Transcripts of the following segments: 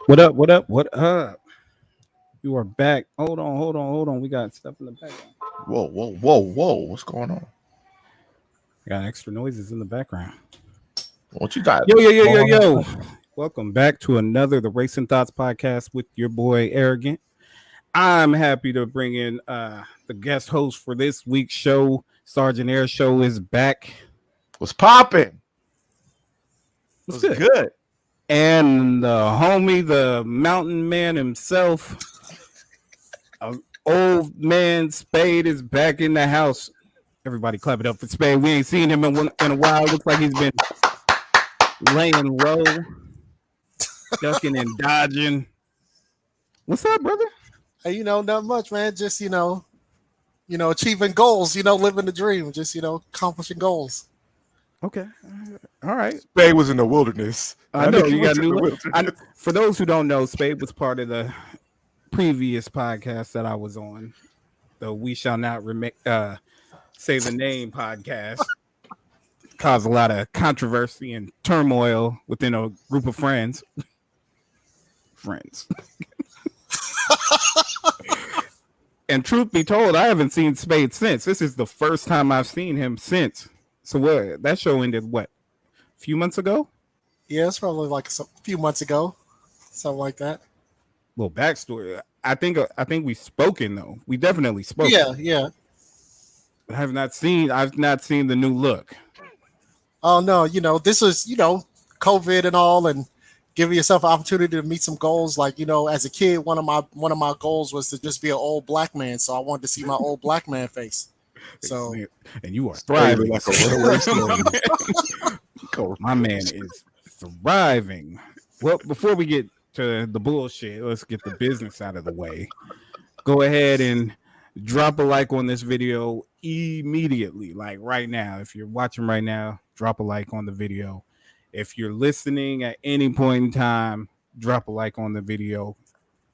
What up? What up? What up? You are back. Hold on. We got stuff in the background. Whoa. What's going on? We got extra noises in the background. What you got? Yo. Welcome back to another The Racing Thoughts podcast with your boy AeroGant. I'm happy to bring in the guest host for this week's show. Sgt Airshow is back. What's popping? What's good? And the homie, the mountain man himself, old man Spade is back in the house. Everybody clap it up for Spade. We ain't seen him in a while. Looks like he's been laying low, ducking and dodging. What's up, brother? Hey, not much, man. Just, achieving goals, living the dream, just, accomplishing goals. Okay. All right. Spade was in the wilderness. I know you got new. For those who don't know, Spade was part of the previous podcast that I was on. The We Shall Not Say the Name podcast. Caused a lot of controversy and turmoil within a group of friends. And truth be told, I haven't seen Spade since. This is the first time I've seen him since. So what? That show ended a few months ago? Yeah, it's probably like a few months ago, something like that. Little backstory. I think we've spoken though. We definitely spoke. Yeah. I've not seen the new look. Oh no, this is COVID and all, and giving yourself an opportunity to meet some goals. Like as a kid, one of my goals was to just be an old black man. So I wanted to see my old black man face. So and you are thriving like a runaway My man is thriving. Well, before we get to the bullshit, let's get the business out of the way. Go ahead and drop a like on this video immediately, like right now. If you're watching right now, drop a like on the video. If you're listening at any point in time, drop a like on the video.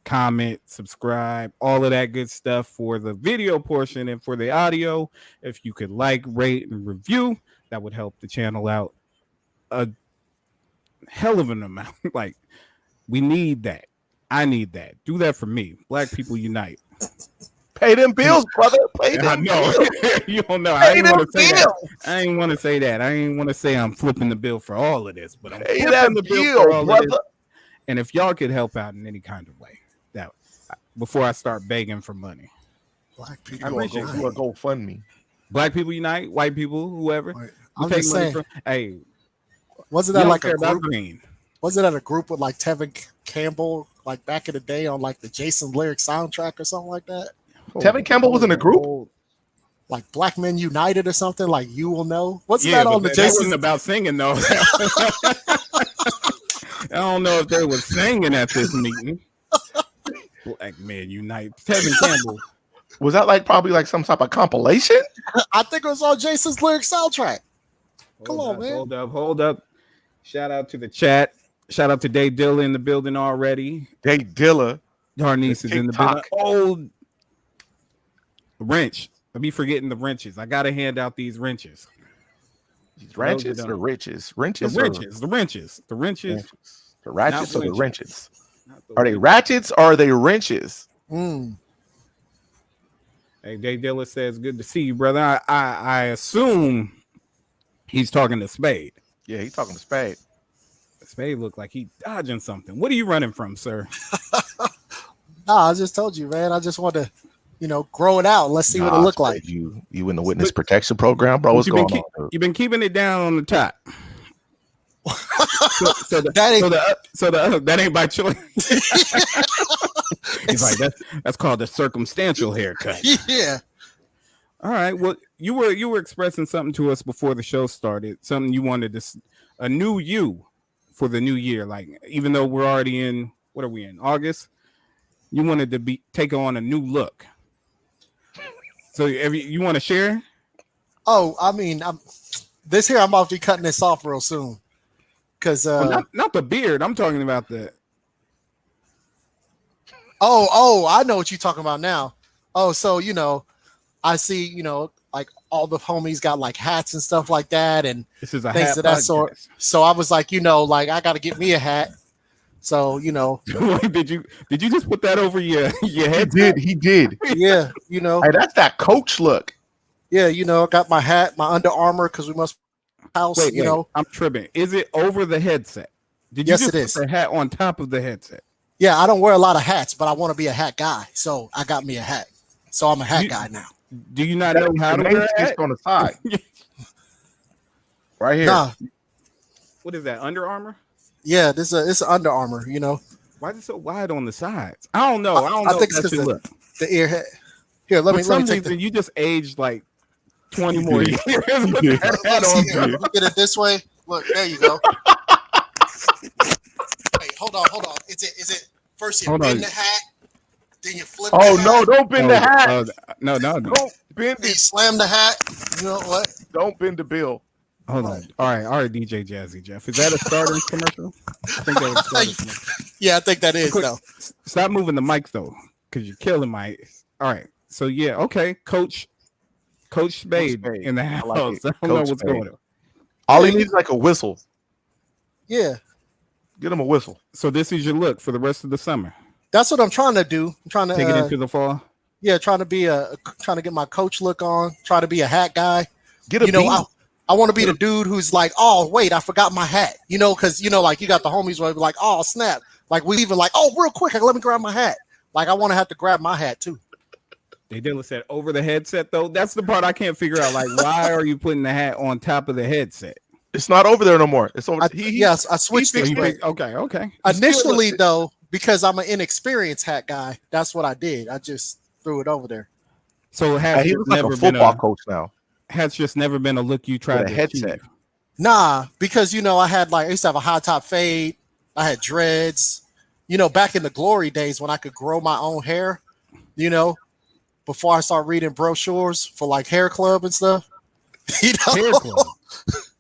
Comment, subscribe, all of that good stuff for the video portion. And for the audio, if you could like, rate, and review, that would help the channel out a hell of an amount. Like, we need that. I need that. Do that for me. Black people unite. Pay them bills, brother. Pay them bills. You don't know. I ain't want to say that. I ain't want to say that. I ain't want to say I'm flipping the bill for all of this, but I'm pay flipping the bill for all brother. of this. And if y'all could help out in any kind of way, that before I start begging for money. Black people you are GoFundMe. Black people unite, white people, whoever. Right. I'm just saying. Hey, wasn't that like a group? Green? Wasn't that a group with like Tevin Campbell, like back in the day on like the Jason Lyric soundtrack or something like that? Tevin Campbell was in a group, like Black Men United or something. Like You Will Know. What's that on the Jason? That wasn't about singing though. I don't know if they were singing at this meeting. Black Men Unite. Tevin Campbell. Was that probably like some type of compilation? I think it was on Jason's Lyric soundtrack. Come on, man. Hold up. Shout out to the chat. Shout out to Day Dilla in the building already. Day Dilla. Darnice is in the building. Oh, wrench. Let me forgetting the wrenches. I gotta hand out these wrenches. These wrenches or riches? Wrenches. The wrenches. The ratchets or the wrenches? Are they ratchets or are they wrenches? Hey, Day Dilla says, "Good to see you, brother." I assume he's talking to Spade. Yeah, he's talking to Spade. Spade looked like he dodging something. What are you running from, sir? Nah, I just told you, man. I just want to, grow it out. Let's see what it look like. You in the witness protection program, bro? What's going on? You've been keeping it down on the top. That ain't by choice. He's like, that's called a circumstantial haircut. Yeah. All right. Well, you were expressing something to us before the show started. Something you wanted to, a new you for the new year. Like, even though we're already in, what are we in, August? You wanted to take on a new look. So you want to share? Oh, I mean, I'm about to be cutting this off real soon. Because not the beard. I'm talking about the. Oh, I know what you're talking about now. Oh, so I see, like all the homies got like hats and stuff like that, and this is a things hat of that podcast. sort. So I was like, I got to get me a hat. So, Wait, did you just put that over your head? He did. Yeah, Hey, that's that coach look. Yeah, I got my hat, my Under Armour, because we must house. Wait, I'm tripping. Is it over the headset? Did you Yes, just it is. put the hat on top of the headset? Yeah, I don't wear a lot of hats, but I want to be a hat guy, so I got me a hat. So I'm a hat guy now. Do you not know how to wear a hat? On the side, right here. Nah, What is that? Under Armour? yeah, it's Under Armour. Why is it so wide on the sides? I don't know. I think it's because the ear head. Here, let me take reason, you just aged like 20 more years. With that hat on. Look at it this way. Look, there you go. Hey, hold on. Is it first you bend the hat, then you flip? Oh no! Don't bend the hat. No. Don't bend You it. slam the hat. You know what? Don't bend the bill. Hold on. All right, DJ Jazzy Jeff. Is that a Starters commercial? I think that was Starters commercial. Yeah, I think that is though. Stop moving the mic though, because you're killing my. All right. So yeah, okay, Coach Spade in the house. I don't know what's going on. All he needs is like a whistle. Yeah. Get him a whistle. So this is your look for the rest of the summer. That's what I'm trying to do. I'm trying to take it into the fall. Yeah, trying to get my coach look on. Try to be a hat guy. Get a beanie. I want to be the dude who's like, oh wait, I forgot my hat. Because like you got the homies where like, oh snap, like we even like, oh real quick, let me grab my hat. Like I want to have to grab my hat too. They did said over the headset though. That's the part I can't figure out. Like, why are you putting the hat on top of the headset? It's not over there no more. It's over. Yes, I switched it. Okay. Initially though, because I'm an inexperienced hat guy, that's what I did. I just threw it over there. So has he looks like a football coach now. Has just never been a look you tried to headset. achieve. Nah, because I used to have a high top fade. I had dreads. Back in the glory days when I could grow my own hair. Before I start reading brochures for like hair club and stuff. Hair club.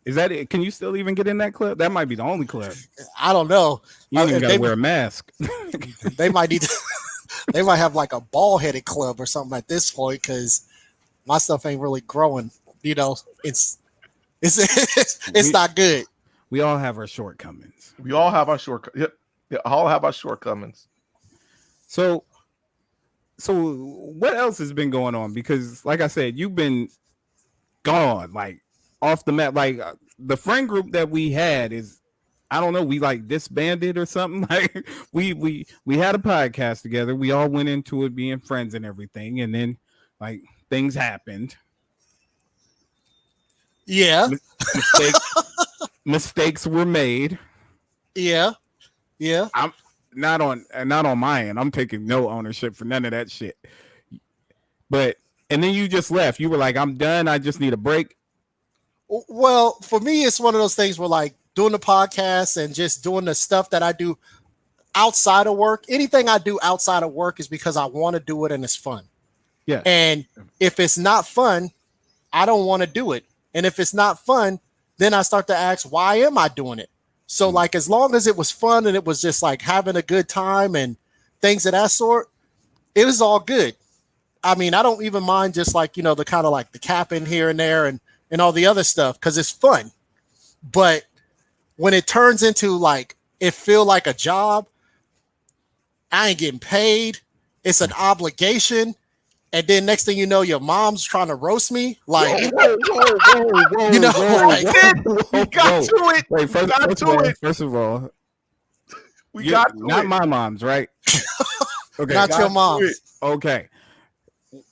Is that it? Can you still even get in that club? That might be the only club. I don't know. You don't even gotta wear a mask. They might need to, they might have like a bald headed club or something at this point because my stuff ain't really growing. It's not good. We all have our shortcomings. We all have our shortcomings. Yeah, all have our shortcomings. So what else has been going on? Because like I said, you've been gone, like off the map. Like the friend group that we had is, I don't know, we like disbanded or something. Like we had a podcast together. We all went into it being friends and everything, and then like things happened. Yeah, mistakes were made. Yeah. I'm not on my end. I'm taking no ownership for none of that shit. But and then you just left. You were like, I'm done. I just need a break. Well, for me, it's one of those things where like doing the podcast and just doing the stuff that I do outside of work. Anything I do outside of work is because I want to do it and it's fun. Yeah. And if it's not fun, I don't want to do it. And if it's not fun, then I start to ask, why am I doing it? So like, as long as it was fun and it was just like having a good time and things of that sort, it was all good. I mean, I don't even mind just like, the kind of like the capping here and there and all the other stuff because it's fun. But when it turns into like, it feel like a job, I ain't getting paid. It's an obligation. And then next thing you know, your mom's trying to roast me. Like, whoa, you know, like, we got to it. Wait, first of all, we got to not it. my mom's, right? Okay, not your mom's. Okay,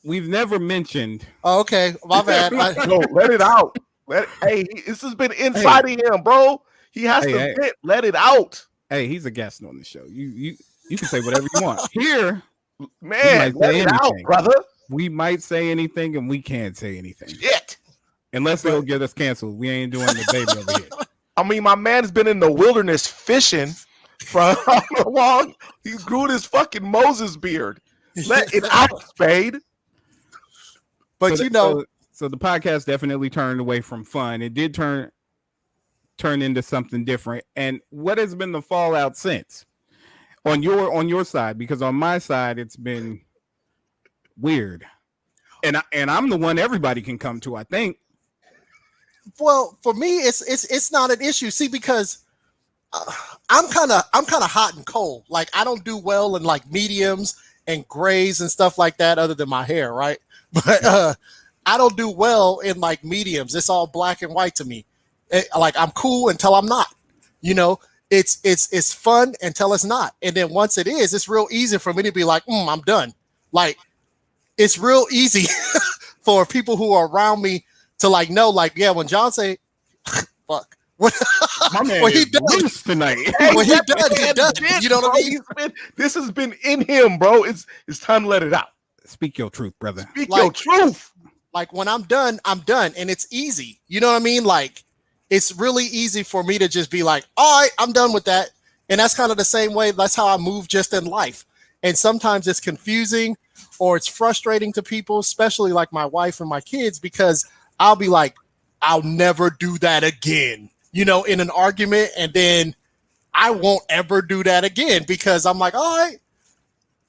we've never mentioned. Oh, okay, my bad. No, let it out. Hey, this has been inside of him, bro. He has to let it out. Hey, he's a guest on the show. You can say whatever you want here. Man, let it out, brother. We might say anything and we can't say anything. Shit. Unless they'll get us canceled. We ain't doing the baby over here. I mean, my man's been in the wilderness fishing for how long? He grew his fucking Moses beard. Let it out, Spade. But so the podcast definitely turned away from fun. It did turn into something different. And what has been the fallout since? On your side, because on my side it's been weird, and I'm the one everybody can come to. I think. Well, for me, it's not an issue. See, because I'm kind of hot and cold. Like I don't do well in like mediums and grays and stuff like that, other than my hair, right? But I don't do well in like mediums. It's all black and white to me. Like I'm cool until I'm not. You know, it's fun until it's not, and then once it is, it's real easy for me to be like, I'm done. Like it's real easy for people who are around me to like know, like, yeah, when John say, fuck. My man when he is done loose tonight. when he done, he done. You know what I mean? This has been in him, bro. It's time to let it out. Speak your truth, brother. Speak your truth. Like when I'm done, and it's easy. You know what I mean? Like it's really easy for me to just be like, all right, I'm done with that. And that's kind of the same way. That's how I move just in life. And sometimes it's confusing or it's frustrating to people, especially like my wife and my kids, because I'll be like, I'll never do that again, you know, in an argument. And then I won't ever do that again because I'm like, all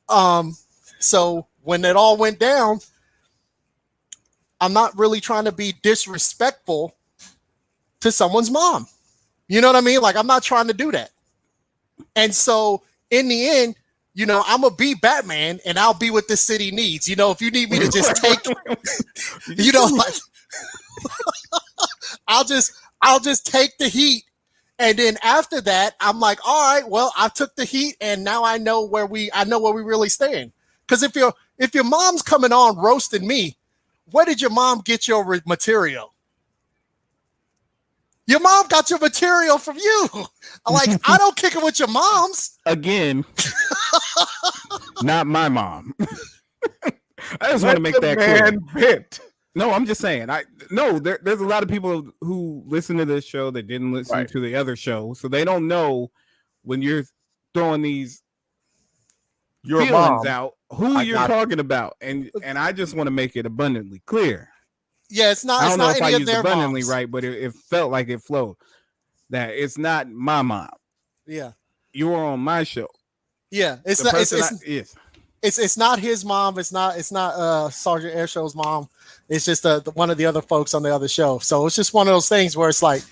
right. So when it all went down, I'm not really trying to be disrespectful to someone's mom. You know what I mean? Like, I'm not trying to do that. And so in the end, you know, I'm gonna be Batman and I'll be what the city needs. You know, if you need me to just take, you know, like I'll just take the heat. And then after that, I'm like, all right, well, I took the heat and now I know where we really stand. Because if your mom's coming on roasting me, where did your mom get your material? Your mom got your material from you. Like, I don't kick it with your moms. Again, not my mom. I just want to make that clear. Bent. No, I'm just saying. There's a lot of people who listen to this show that didn't listen to the other show, so they don't know when you're throwing these feelings out who you're talking about, and I just want to make it abundantly clear. Yeah, it's not. I don't know if I used used abundantly right, but it felt like it flowed. That it's not my mom. Yeah, you were on my show. Yeah, it's not. It's not his mom. It's not Sgt Airshow's mom. It's just one of the other folks on the other show. So it's just one of those things where it's like,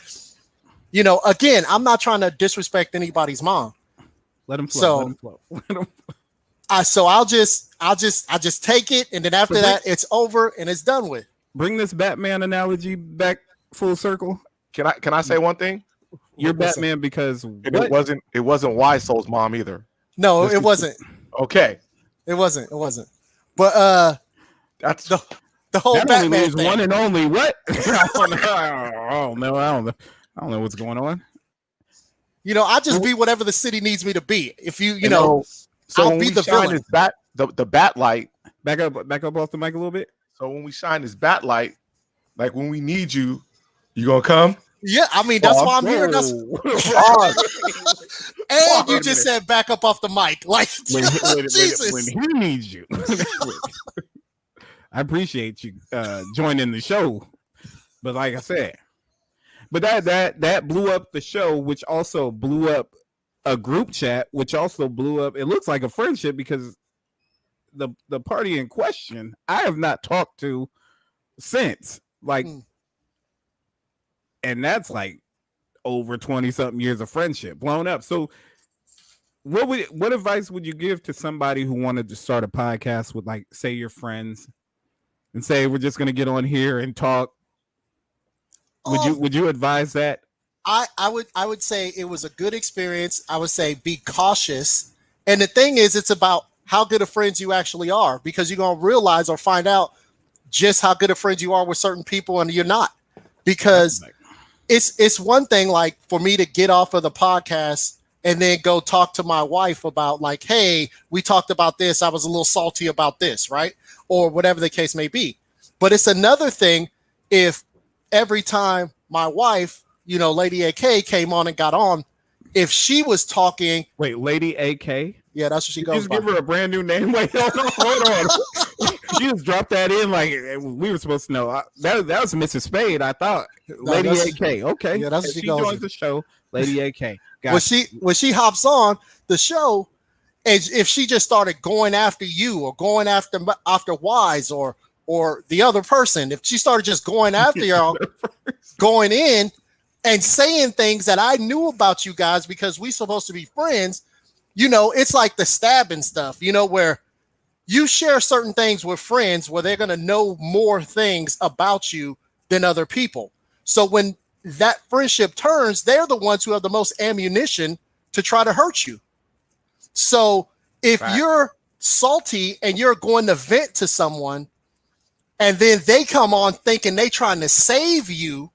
you know, again, I'm not trying to disrespect anybody's mom. Let him flow. So, let him flow. So I'll just take it, and then after that, it's over and it's done with. Bring this Batman analogy back full circle. Can I say one thing? You're Batman because it wasn't Wise Soul's mom either. No, it wasn't. Okay. It wasn't. But that's the whole that Batman only thing. One and only what? I don't know what's going on. You know, I just be whatever the city needs me to be. If you know, so I'll be the villain. The bat light. Back up off the mic a little bit. So when we shine this bat light, like when we need you, you gonna come? Yeah, I mean that's why I'm here. And you just said back up off the mic, like Jesus. When he needs you. I appreciate you joining the show, but like I said, but that blew up the show, which also blew up a group chat, which also blew up. It looks like a friendship because the party in question I have not talked to since, like. And that's like over 20-something years of friendship blown up. So what advice would you give to somebody who wanted to start a podcast with, like, say, your friends and say, we're just going to get on here and talk? Would you advise that? I would say it was a good experience. I would say be cautious. And the thing is, it's about how good of friends you actually are, because you're going to realize or find out just how good of friends you are with certain people and you're not. Because it's one thing, like, for me to get off of the podcast and then go talk to my wife about, like, hey, we talked about this. I was a little salty about this, right? Or whatever the case may be. But it's another thing if every time my wife, you know, Lady AK came on and got on, if she was talking. Wait, Lady AK? Yeah, that's what she goes just by. Give her a brand new name. Wait, hold on. You just dropped that in like we were supposed to know. That was Mrs. Spade, I thought. No, Lady AK. Okay. Yeah, that's what she joins the show. Lady AK. When she hops on the show, and if she just started going after you or going after Wise or the other person, if she started just going after y'all, going in, and saying things that I knew about you guys because we supposed to be friends. You know, it's like the stabbing stuff, you know, where you share certain things with friends where they're going to know more things about you than other people. So when that friendship turns, they're the ones who have the most ammunition to try to hurt you. So if you're salty and you're going to vent to someone and then they come on thinking they trying to save you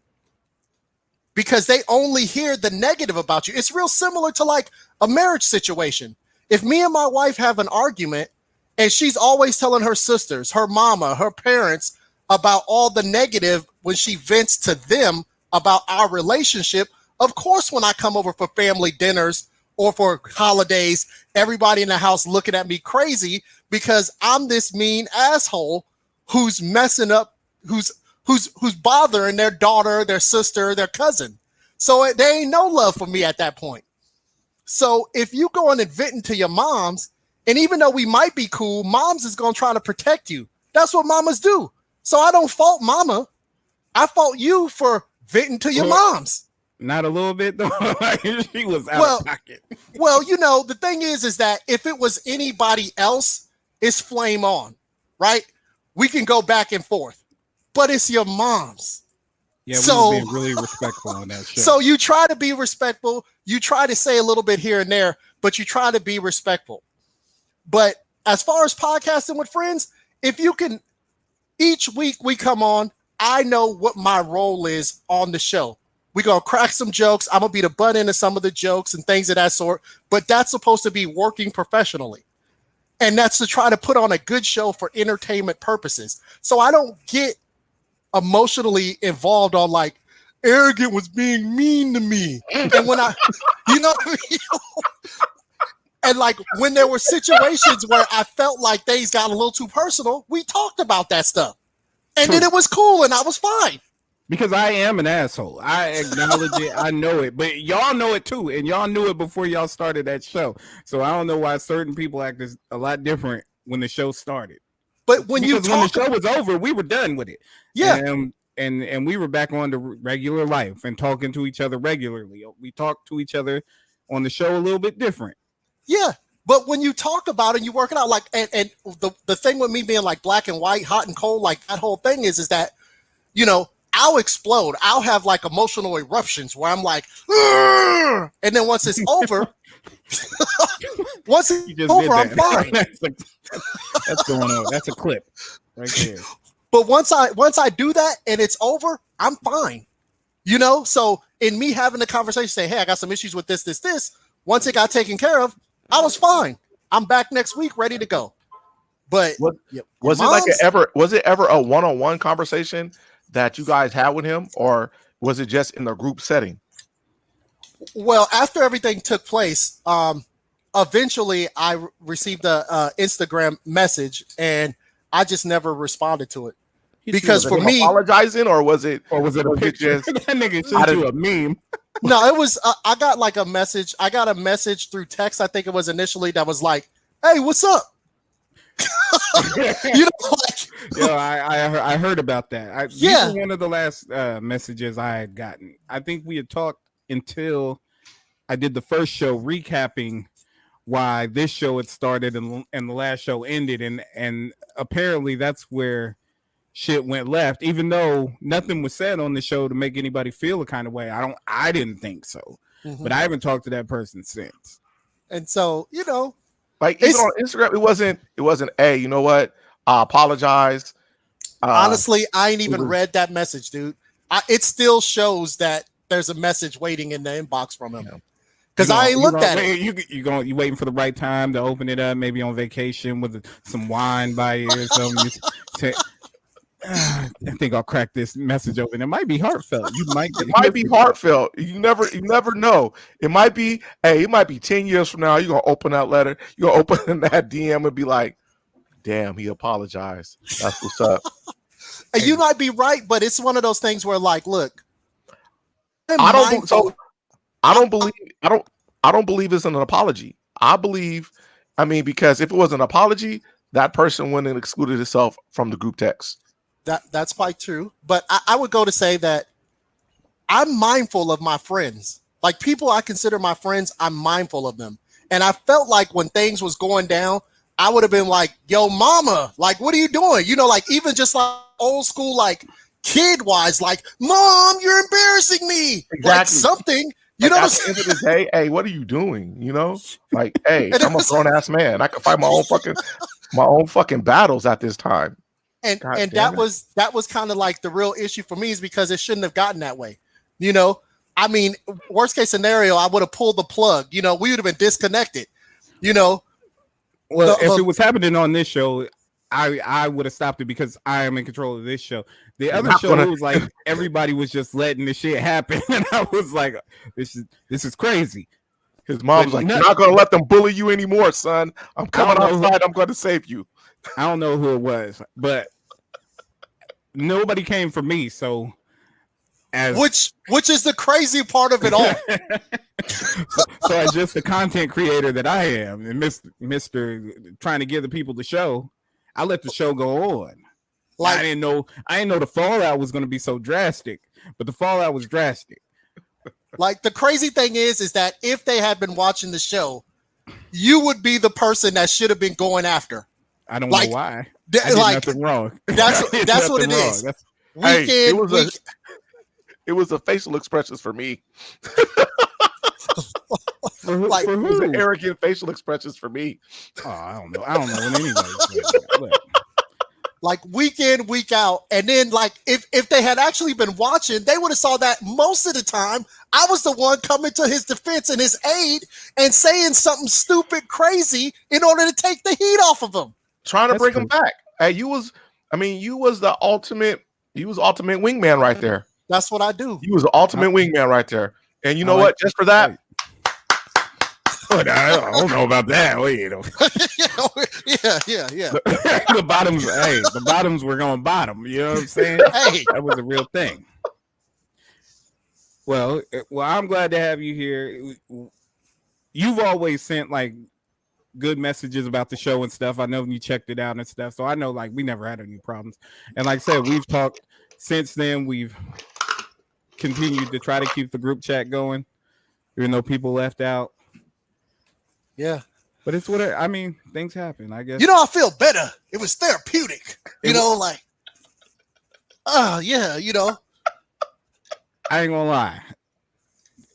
because they only hear the negative about you. It's real similar to like a marriage situation. If me and my wife have an argument and she's always telling her sisters, her mama, her parents about all the negative when she vents to them about our relationship, of course, when I come over for family dinners or for holidays, everybody in the house looking at me crazy because I'm this mean asshole who's messing up, who's bothering their daughter, their sister, their cousin. So there ain't no love for me at that point. So if you go on and vent to your moms, and even though we might be cool, moms is going to try to protect you. That's what mamas do. So I don't fault mama. I fault you for venting to your moms. Not a little bit though. She was out of pocket. Well, you know, the thing is that if it was anybody else, it's flame on, right? We can go back and forth, but it's your mom's. Yeah, so, we were being really respectful on that show. So you try to be respectful. You try to say a little bit here and there, but you try to be respectful. But as far as podcasting with friends, if you can, each week we come on, I know what my role is on the show. We're going to crack some jokes. I'm going to be the butt end of some of the jokes and things of that sort. But that's supposed to be working professionally. And that's to try to put on a good show for entertainment purposes. So I don't get emotionally involved on like, AeroGant was being mean to me. And when you know what I mean? And like when there were situations where I felt like things got a little too personal, we talked about that stuff. And then it was cool and I was fine. Because I am an asshole. I acknowledge it. I know it. But y'all know it too. And y'all knew it before y'all started that show. So I don't know why certain people act a lot different when the show started. But when the show was over, we were done with it. Yeah. And we were back on to regular life and talking to each other regularly. We talked to each other on the show a little bit different. Yeah. But when you talk about it, you work it out like, and the thing with me being like black and white, hot and cold, like that whole thing is that, you know, I'll explode. I'll have like emotional eruptions where I'm like, "Argh!" And then once it's over, I'm fine. That's going on. That's a clip right there. But once I do that and it's over, I'm fine. You know, so in me having the conversation, say, hey, I got some issues with this. Once it got taken care of, I was fine. I'm back next week, ready to go. But was it ever a one-on-one conversation that you guys had with him, or was it just in the group setting? Well, after everything took place, eventually I received a Instagram message, and I just never responded to it. Because for me, apologizing, or was it a picture? That nigga sent you a meme. No, it was. I got like a message. I got a message through text. I think it was initially that was like, "Hey, what's up?" You know, like, I heard about that. These were one of the last messages I had gotten. I think we had talked until I did the first show recapping why this show had started and the last show ended, and apparently that's where shit went left. Even though nothing was said on the show to make anybody feel a kind of way, I didn't think so. Mm-hmm. But I haven't talked to that person since. And so, you know. Like even on Instagram, it wasn't. Hey, you know what? I apologize. Honestly, I ain't even read that message, dude. It still shows that there's a message waiting in the inbox from him. Because I ain't looked at it. You waiting for the right time to open it up? Maybe on vacation with some wine by you or something. I think I'll crack this message open. It might be heartfelt. It might be heartfelt. You never know. It might be. Hey, it might be 10 years from now. You're gonna open that letter. You're gonna open that DM and be like, "Damn, he apologized. That's what's up." And you might be right, but it's one of those things where, like, look, I don't believe it's an apology. I mean, because if it was an apology, that person wouldn't have excluded itself from the group text. That's quite true. But I would go to say that I'm mindful of my friends. Like people I consider my friends, I'm mindful of them. And I felt like when things was going down, I would have been like, yo, mama, like, what are you doing? You know, like even just like old school, like kid wise, like, mom, you're embarrassing me. Exactly. Like something, you like, know at what the I'm end of the day, hey, what are you doing? You know, like, hey, I'm a grown ass man. I can fight my own fucking battles at this time. And that was kind of like the real issue for me, is because it shouldn't have gotten that way. You know, I mean, worst case scenario, I would have pulled the plug. You know, we would have been disconnected. You know, well, if it was happening on this show, I would have stopped it because I am in control of this show. The other show was like everybody was just letting the shit happen, and I was like, this is crazy. His mom was like, "You're not gonna let them bully you anymore, son. I'm coming outside. I'm going to save you." I don't know who it was, but nobody came for me. So, which is the crazy part of it all. so as just the content creator that I am, and Mr. trying to give the people the show, I let the show go on. Like I didn't know the fallout was going to be so drastic, but the fallout was drastic. Like the crazy thing is that if they had been watching the show, you would be the person that should have been going after. I don't know why. I did nothing wrong. That's what it is. It was the facial expressions for me. for who? It was the arrogant facial expressions for me. Oh, I don't know. I don't know when anybody's like week in, week out. And then like if they had actually been watching, they would have saw that most of the time I was the one coming to his defense and his aid and saying something stupid, crazy in order to take the heat off of him. Trying to bring him back. Hey, you was the ultimate wingman right there. That's what I do. You was the ultimate wingman right there. And you know what? Just for that. I don't know about that. Wait, you know. Yeah. The bottoms were going bottom. You know what I'm saying? Hey, that was a real thing. Well, I'm glad to have you here. You've always sent like good messages about the show and stuff. I know you checked it out and stuff, so I know like we never had any problems. And like I said, we've talked since then. We've continued to try to keep the group chat going, even though people left out. Yeah, but it's things happen, I guess. You know, I feel better. It was therapeutic. You know, like, yeah, you know. I ain't gonna lie.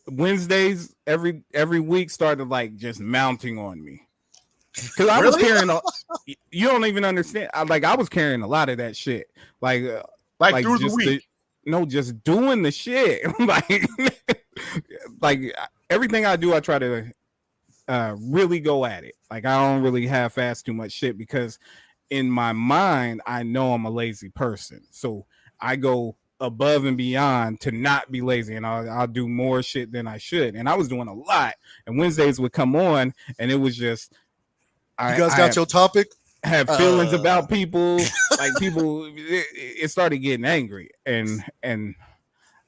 Wednesdays every week started like just mounting on me. Because I was carrying you don't even understand. I was carrying a lot of that shit. Like through the week. Just doing the shit. like everything I do, I try to really go at it. Like I don't really half-ass too much shit because in my mind, I know I'm a lazy person. So I go above and beyond to not be lazy, and I'll do more shit than I should. And I was doing a lot, and Wednesdays would come on, and it was just you guys got your topic? Have feelings about people, like people. It started getting angry, and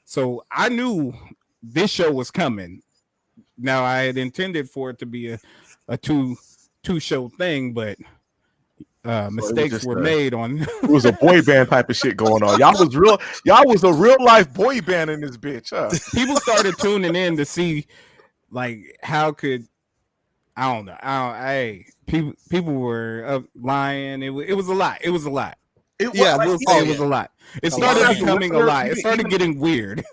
so I knew this show was coming. Now I had intended for it to be a two show thing, but mistakes were made on. It was a boy band type of shit going on. Y'all was a real life boy band in this bitch. Huh? People started tuning in to see, like, how could I don't know. People were lying. It was a lot. It was a lot. It was a lot. It started becoming a lot. It started getting weird.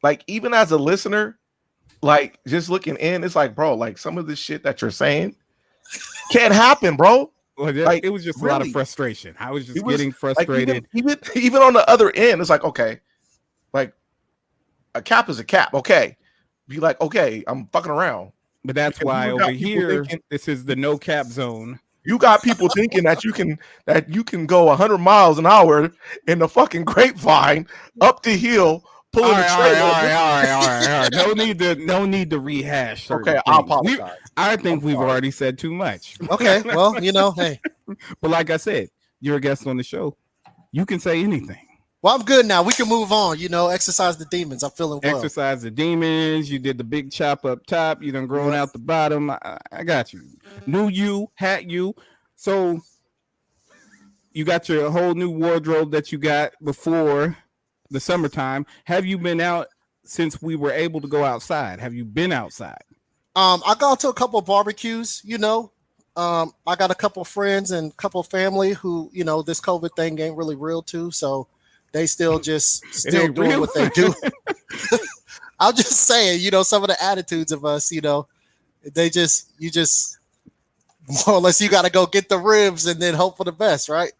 Like even as a listener, like just looking in, it's like, bro, like some of the shit that you're saying can't happen, bro. Well, it was just a lot of frustration. I was just getting frustrated. Like even on the other end, it's like, okay, like a cap is a cap. Okay. Be like, okay, I'm fucking around. But that's why over here, this is the no cap zone. You got people thinking that you can go 100 miles an hour in the fucking grapevine up the hill, pulling the trailer. All right. No need to rehash. Okay, I apologize. I think we've already said too much. Okay, well, hey. But like I said, you're a guest on the show. You can say anything. Well, I'm good now. We can move on. Exercise the demons. I'm feeling well. Exercise the demons. You did the big chop up top. You done grown out the bottom. I got you. New you, hat you. So you got your whole new wardrobe that you got before the summertime. Have you been out since we were able to go outside? Have you been outside? I got to a couple of barbecues, I got a couple of friends and a couple of family who, this COVID thing ain't really real to, so they still doing real. what they do. I'm just saying, some of the attitudes of us, you just more or less you got to go get the ribs and then hope for the best, right?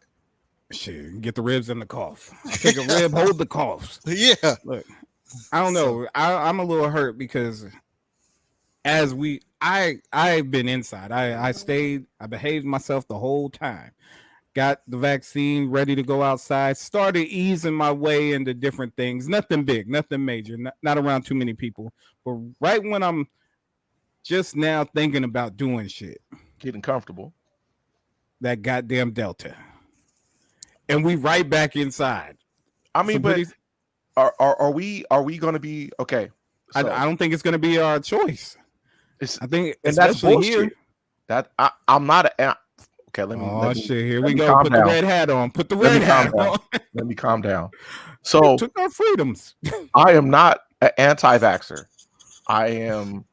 Shit, get the ribs and the cough. I'll take a rib, hold the coughs. Yeah. Look, I don't know. I'm a little hurt because I've been inside. I stayed, I behaved myself the whole time. Got the vaccine, ready to go outside, started easing my way into different things. Nothing big, nothing major, not around too many people. But right when I'm just now thinking about doing shit, Getting comfortable. that goddamn Delta. And we right back inside. I mean, but are we going to be okay? So, I don't think it's going to be our choice. I think, and that's especially bullshit. here. That I'm not a. Okay, let me. Shit! Here we go. Put the red hat on. Put the red hat on. Let me calm down. So we took our freedoms. I am not an anti-vaxxer. I am.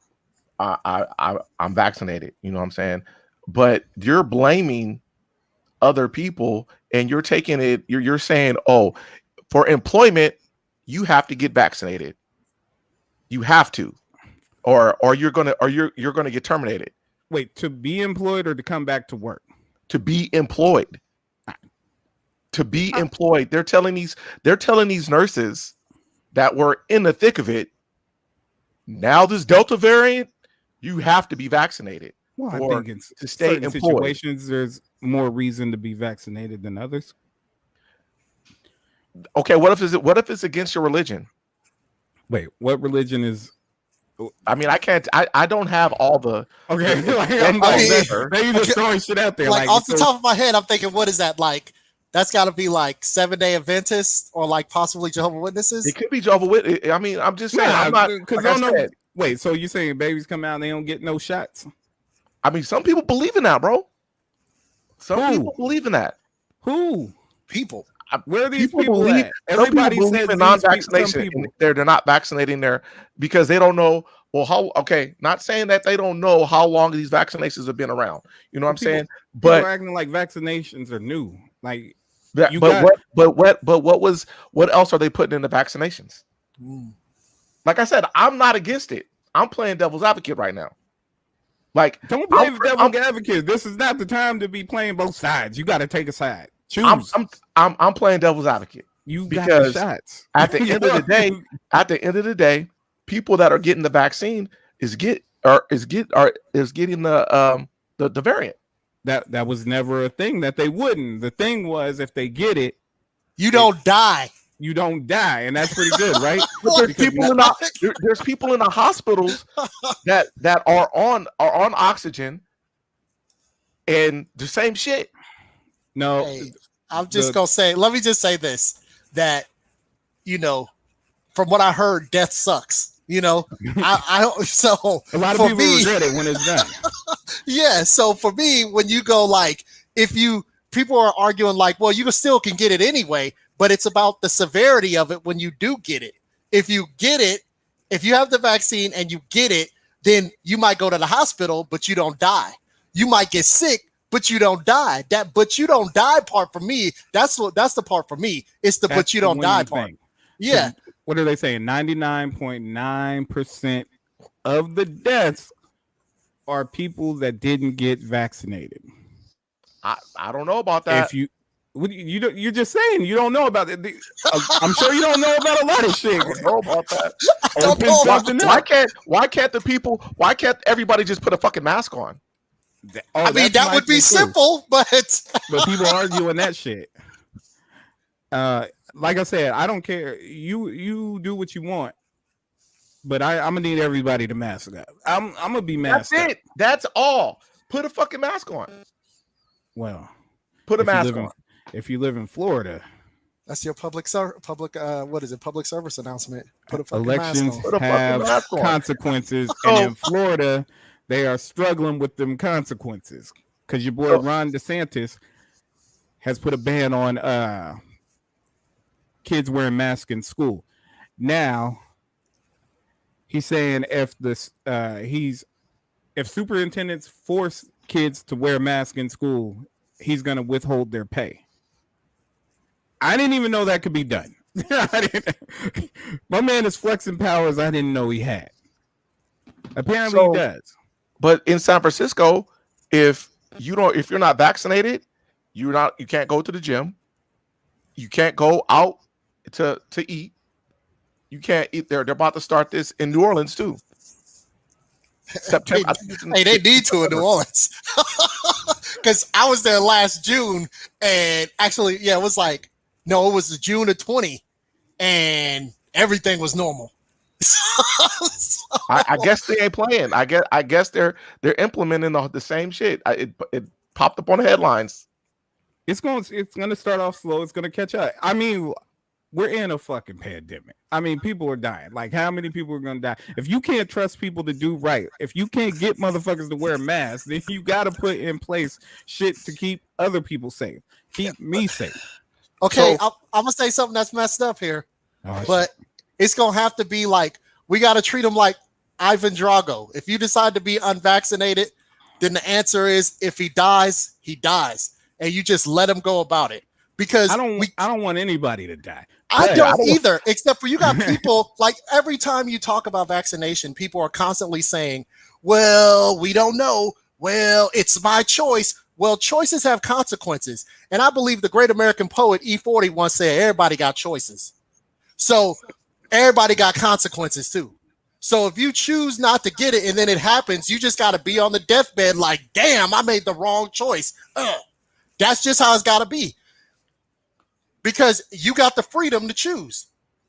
I'm vaccinated. You know what I'm saying? But you're blaming other people, and you're taking it. You're saying, oh, for employment, you have to get vaccinated. You have to, or you're gonna get terminated. Wait, to be employed or to come back to work? To be employed. To be employed. They're telling these nurses that were in the thick of it. Now this Delta variant, you have to be vaccinated. Well, I think to stay in employed. Situations, there's more reason to be vaccinated than others. Okay, what if it's against your religion? Wait, what religion is? I mean, I don't have all the. Okay, maybe just throwing shit out there. Like off the top of my head, I'm thinking, what is that like? That's got to be like 7-day Adventists or like possibly Jehovah's Witnesses. It could be Jehovah's Witnesses. I mean, I'm just saying. I'm not because I don't know. Wait, so you're saying babies come out and they don't get no shots? I mean, some people believe in that, bro. Some people believe in that. Who? People. Where are these people at? Everybody says non-vaccination. They're not vaccinating there because they don't know. Well, how? Okay, not saying that they don't know how long these vaccinations have been around. You know what I'm saying? But people are acting like vaccinations are new. Like, what else are they putting in the vaccinations? Like I said, I'm not against it. I'm playing devil's advocate right now. Like, don't play devil's advocate. This is not the time to be playing both sides. You got to take a side. Choose. I'm playing devil's advocate. You got the shots. At the end of the day, people that are getting the vaccine is getting the variant. That was never a thing that they wouldn't. The thing was if they get it, you don't die. You don't die, and that's pretty good, right? There's people in the hospitals that are on oxygen, and the same shit. No, hey, I'm just gonna say. Let me just say this: that from what I heard, death sucks. I so a lot of people regret it when it's done. Yeah, so for me, when you go like, people are arguing like, well, you still can get it anyway, but it's about the severity of it when you do get it. If you get it, if you have the vaccine and you get it, then you might go to the hospital, but you don't die. You might get sick, but you don't die. That but you don't die part for me, that's the part for me. It's the but you don't die part. Yeah. So what are they saying? 99.9% of the deaths are people that didn't get vaccinated. I don't know about that. If you're just saying you don't know about it. I'm sure you don't know about a lot of shit. I don't know about that. Why can't everybody just put a fucking mask on? I mean, that would be simple, but people arguing that shit. Like I said, I don't care. You do what you want, but I'm gonna need everybody to mask up. I'm gonna be masked. That's it. That's all. Put a fucking mask on. Well, put a mask on. If you live in Florida, that's your public service announcement. Put a fucking elections mask on. have consequences, and in Florida, they are struggling with them consequences because your boy Ron DeSantis has put a ban on kids wearing masks in school. Now he's saying if superintendents force kids to wear masks in school, he's going to withhold their pay. I didn't even know that could be done. My man is flexing powers I didn't know he had. Apparently he does. But in San Francisco, if you're not vaccinated, you can't go to the gym. You can't go out to eat. You can't eat there. They're about to start this in New Orleans too. September. Hey, they need to in New Orleans. Because I was there last June, and actually, yeah, it was the June of 20, and everything was normal. I guess they ain't playing. I guess they're implementing the same shit. It popped up on the headlines. It's going to start off slow. It's going to catch up. I mean, we're in a fucking pandemic. I mean, people are dying. Like, how many people are going to die? If you can't trust people to do right, if you can't get motherfuckers to wear masks, then you got to put in place shit to keep other people safe. Keep me safe. Okay, so, I'm going to say something that's messed up here. But it's going to have to be like, we got to treat them like Ivan Drago. If you decide to be unvaccinated, then the answer is if he dies, he dies. And you just let him go about it. Because I don't want anybody to die. I don't either, except for you got people, like every time you talk about vaccination, people are constantly saying, well, we don't know. Well, it's my choice. Well, choices have consequences. And I believe the great American poet E40 once said, everybody got choices. So everybody got consequences too. So if you choose not to get it and then it happens, you just got to be on the deathbed like, damn, I made the wrong choice. That's just how it's got to be. Because you got the freedom to choose.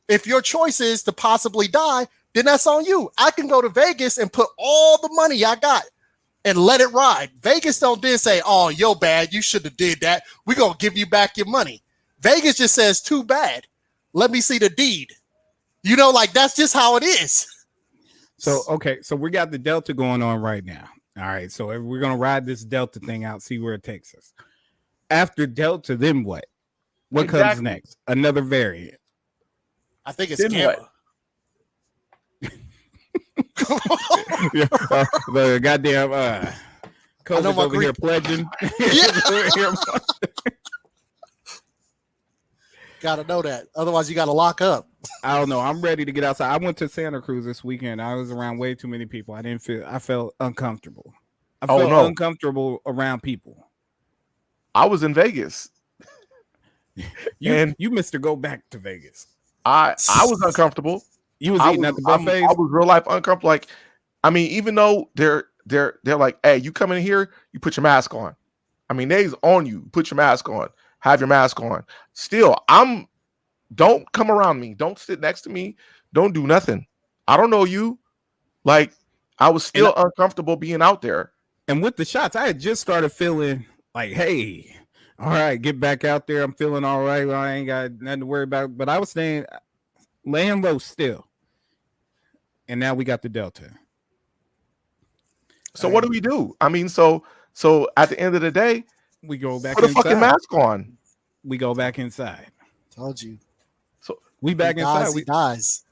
If your choice is to possibly die, then that's on you. I can go to Vegas and put all the money I got and let it ride. Vegas don't then say, oh, you're bad. You should have did that. We're going to give you back your money. Vegas just says, too bad. Let me see the deed. You know, like that's just how it is. So, okay. So we got the Delta going on right now. All right. So we're going to ride this Delta thing out, see where it takes us. After Delta, then what? What comes next? Another variant. I think it's Gamma. Yeah, the goddamn COVID over here pledging. Gotta know that. Otherwise, you gotta lock up. I don't know. I'm ready to get outside. I went to Santa Cruz this weekend. I was around way too many people. I felt uncomfortable. I felt uncomfortable around people. I was in Vegas. You missed to go back to Vegas. I was uncomfortable. You was eating at the buffet. I was real life uncomfortable. Like, I mean, even though they're like, hey, you come in here, you put your mask on. I mean, they's on you. Put your mask on. Have your mask on. Still, don't come around me. Don't sit next to me. Don't do nothing. I don't know you. Like, I was still uncomfortable being out there. And with the shots, I had just started feeling like, hey, all right, get back out there. I'm feeling all right. Well, I ain't got nothing to worry about. But I was laying low still. And now we got the Delta. So what do we do? I mean, so at the end of the day, we go back put a fucking mask on. We go back inside. Told you. So we back inside. He dies.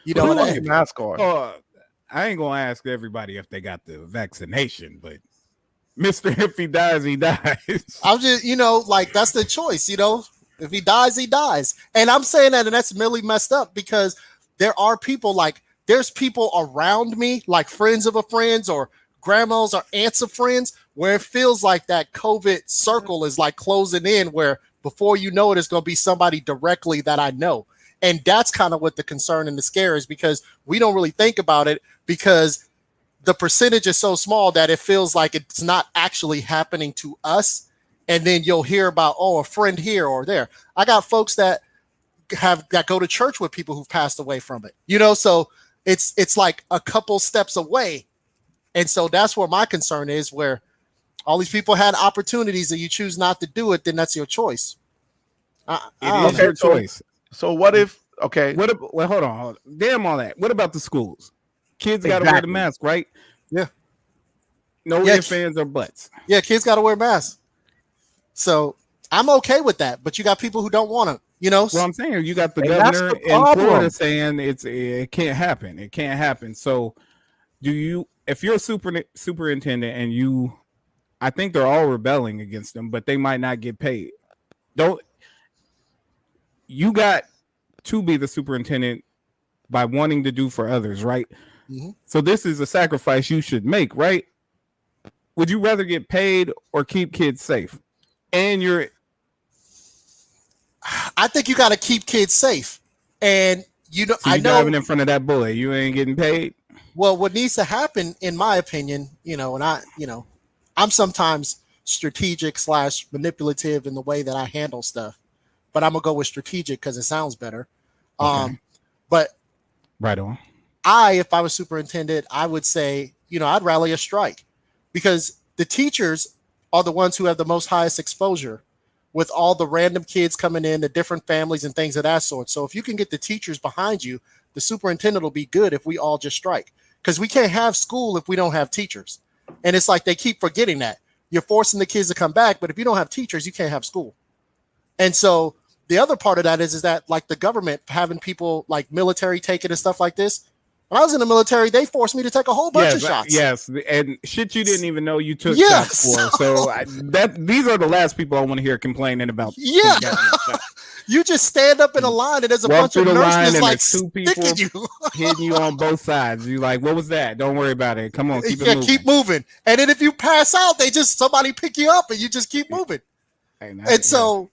You know what? Mask on. I ain't gonna ask everybody if they got the vaccination, but Mr. If he dies, he dies. I'm just, like that's the choice, If he dies, he dies. And I'm saying that, and that's really messed up because there are people there's people around me, like friends of a friends or grandmas or aunts of friends, where it feels like that COVID circle is like closing in, where before you know it, it's going to be somebody directly that I know. And that's kind of what the concern and the scare is, because we don't really think about it because the percentage is so small that it feels like it's not actually happening to us. And then you'll hear about, a friend here or there. I got folks that go to church with people who've passed away from it, so it's like a couple steps away. And so that's where my concern is, where all these people had opportunities and you choose not to do it, then that's your choice. It is your choice. So what if, well, hold on. Damn all that. What about the schools? Kids got to wear the mask, right? Yeah. No ifs, ands, or buts. Yeah, kids got to wear masks. So I'm okay with that, but you got people who don't want to You know, Well, I'm saying you got the And that's governor the in Florida problem. saying it can't happen. It can't happen. So, if you're a superintendent and I think they're all rebelling against them, but they might not get paid. You got to be the superintendent by wanting to do for others, right? Mhm. So this is a sacrifice you should make, right? Would you rather get paid or keep kids safe? And I think you got to keep kids safe. And so I know driving in front of that bullet, you ain't getting paid. well, what needs to happen, in my opinion, I'm sometimes strategic / manipulative in the way that I handle stuff, but I'm gonna go with strategic because it sounds better. Okay. But Right on. if I was superintendent, I would say, I'd rally a strike because the teachers are the ones who have the most highest exposure with all the random kids coming in, the different families and things of that sort. So if you can get the teachers behind you, the superintendent will be good if we all just strike, because we can't have school if we don't have teachers. And it's like they keep forgetting that. You're forcing the kids to come back, but if you don't have teachers, you can't have school. And so the other part of that is that like the government having people like military take it and stuff like this. When I was in the military, they forced me to take a whole bunch of shots. Yes, and shit you didn't even know you took Yes. shots for. So these are the last people I want to hear complaining about. Yeah. You just stand up in a line and there's a bunch of nurses like two people sticking you. hitting you on both sides. You like, what was that? Don't worry about it. Come on, keep it moving. Keep moving. And then if you pass out, somebody pick you up and you just keep moving. And so,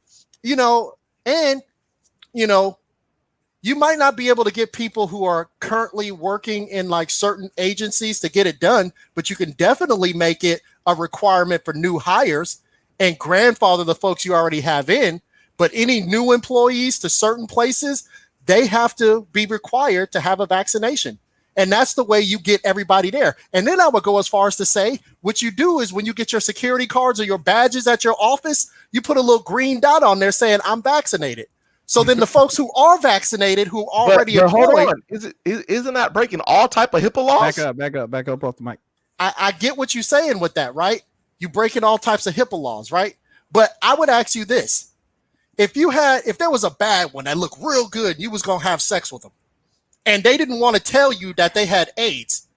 you might not be able to get people who are currently working in like certain agencies to get it done, but you can definitely make it a requirement for new hires and grandfather the folks you already have in. But any new employees to certain places, they have to be required to have a vaccination. And that's the way you get everybody there. And then I would go as far as to say, what you do is when you get your security cards or your badges at your office, you put a little green dot on there saying, I'm vaccinated. So then the folks who are vaccinated, who already but hold employed, on. Isn't that breaking all type of HIPAA laws? Back up off the mic. I get what you're saying with that, right? You breaking all types of HIPAA laws, right? But I would ask you this. If there was a bad one that looked real good, you was going to have sex with them, and they didn't want to tell you that they had AIDS,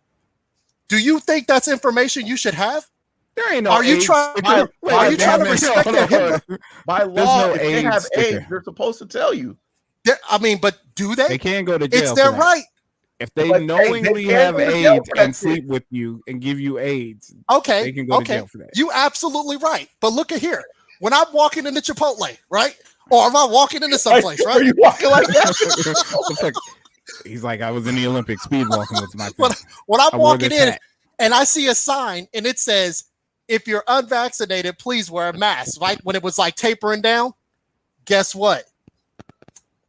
do you think that's information you should have? There ain't no Are you AIDS. trying to respect their HIPAA? By law, no if they have sticker. AIDS, they're supposed to tell you. But do they? They can't go to jail. It's their right. If they But, knowingly they can't have go to jail AIDS for that and sleep with you and give you AIDS, Okay. they can go to jail for that. You absolutely right. But look at here. When I'm walking into Chipotle, right? Or am I walking into someplace, Are right? you walking like that? He's like, I was in the Olympics speed walking with my When, thing. when I'm I wore walking this in hat. and I see a sign and it says, if you're unvaccinated, please wear a mask, right? When it was like tapering down, guess what?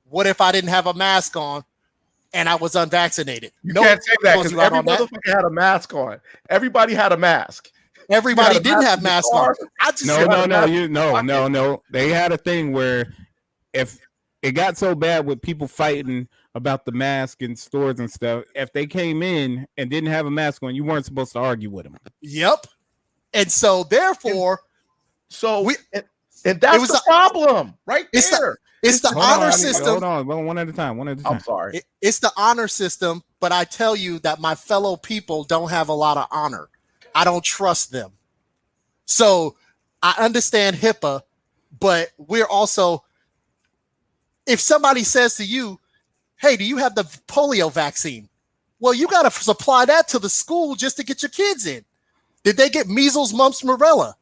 What if I didn't have a mask on and I was unvaccinated? You can't say that because every on that. motherfucker had a mask on. Everybody had a mask. Everybody didn't have masks on. I just No. They had a thing where if it got so bad with people fighting about the mask in stores and stuff, if they came in and didn't have a mask on, you weren't supposed to argue with them. Yep. And so therefore, and that's the problem right there. It's the honor system. Hold on, one at a time. I'm sorry. It's the honor system, but I tell you that my fellow people don't have a lot of honor. I don't trust them. So I understand HIPAA, but we're also, if somebody says to you, hey, do you have the polio vaccine? Well, you got to supply that to the school just to get your kids in. Did they get measles, mumps, rubella?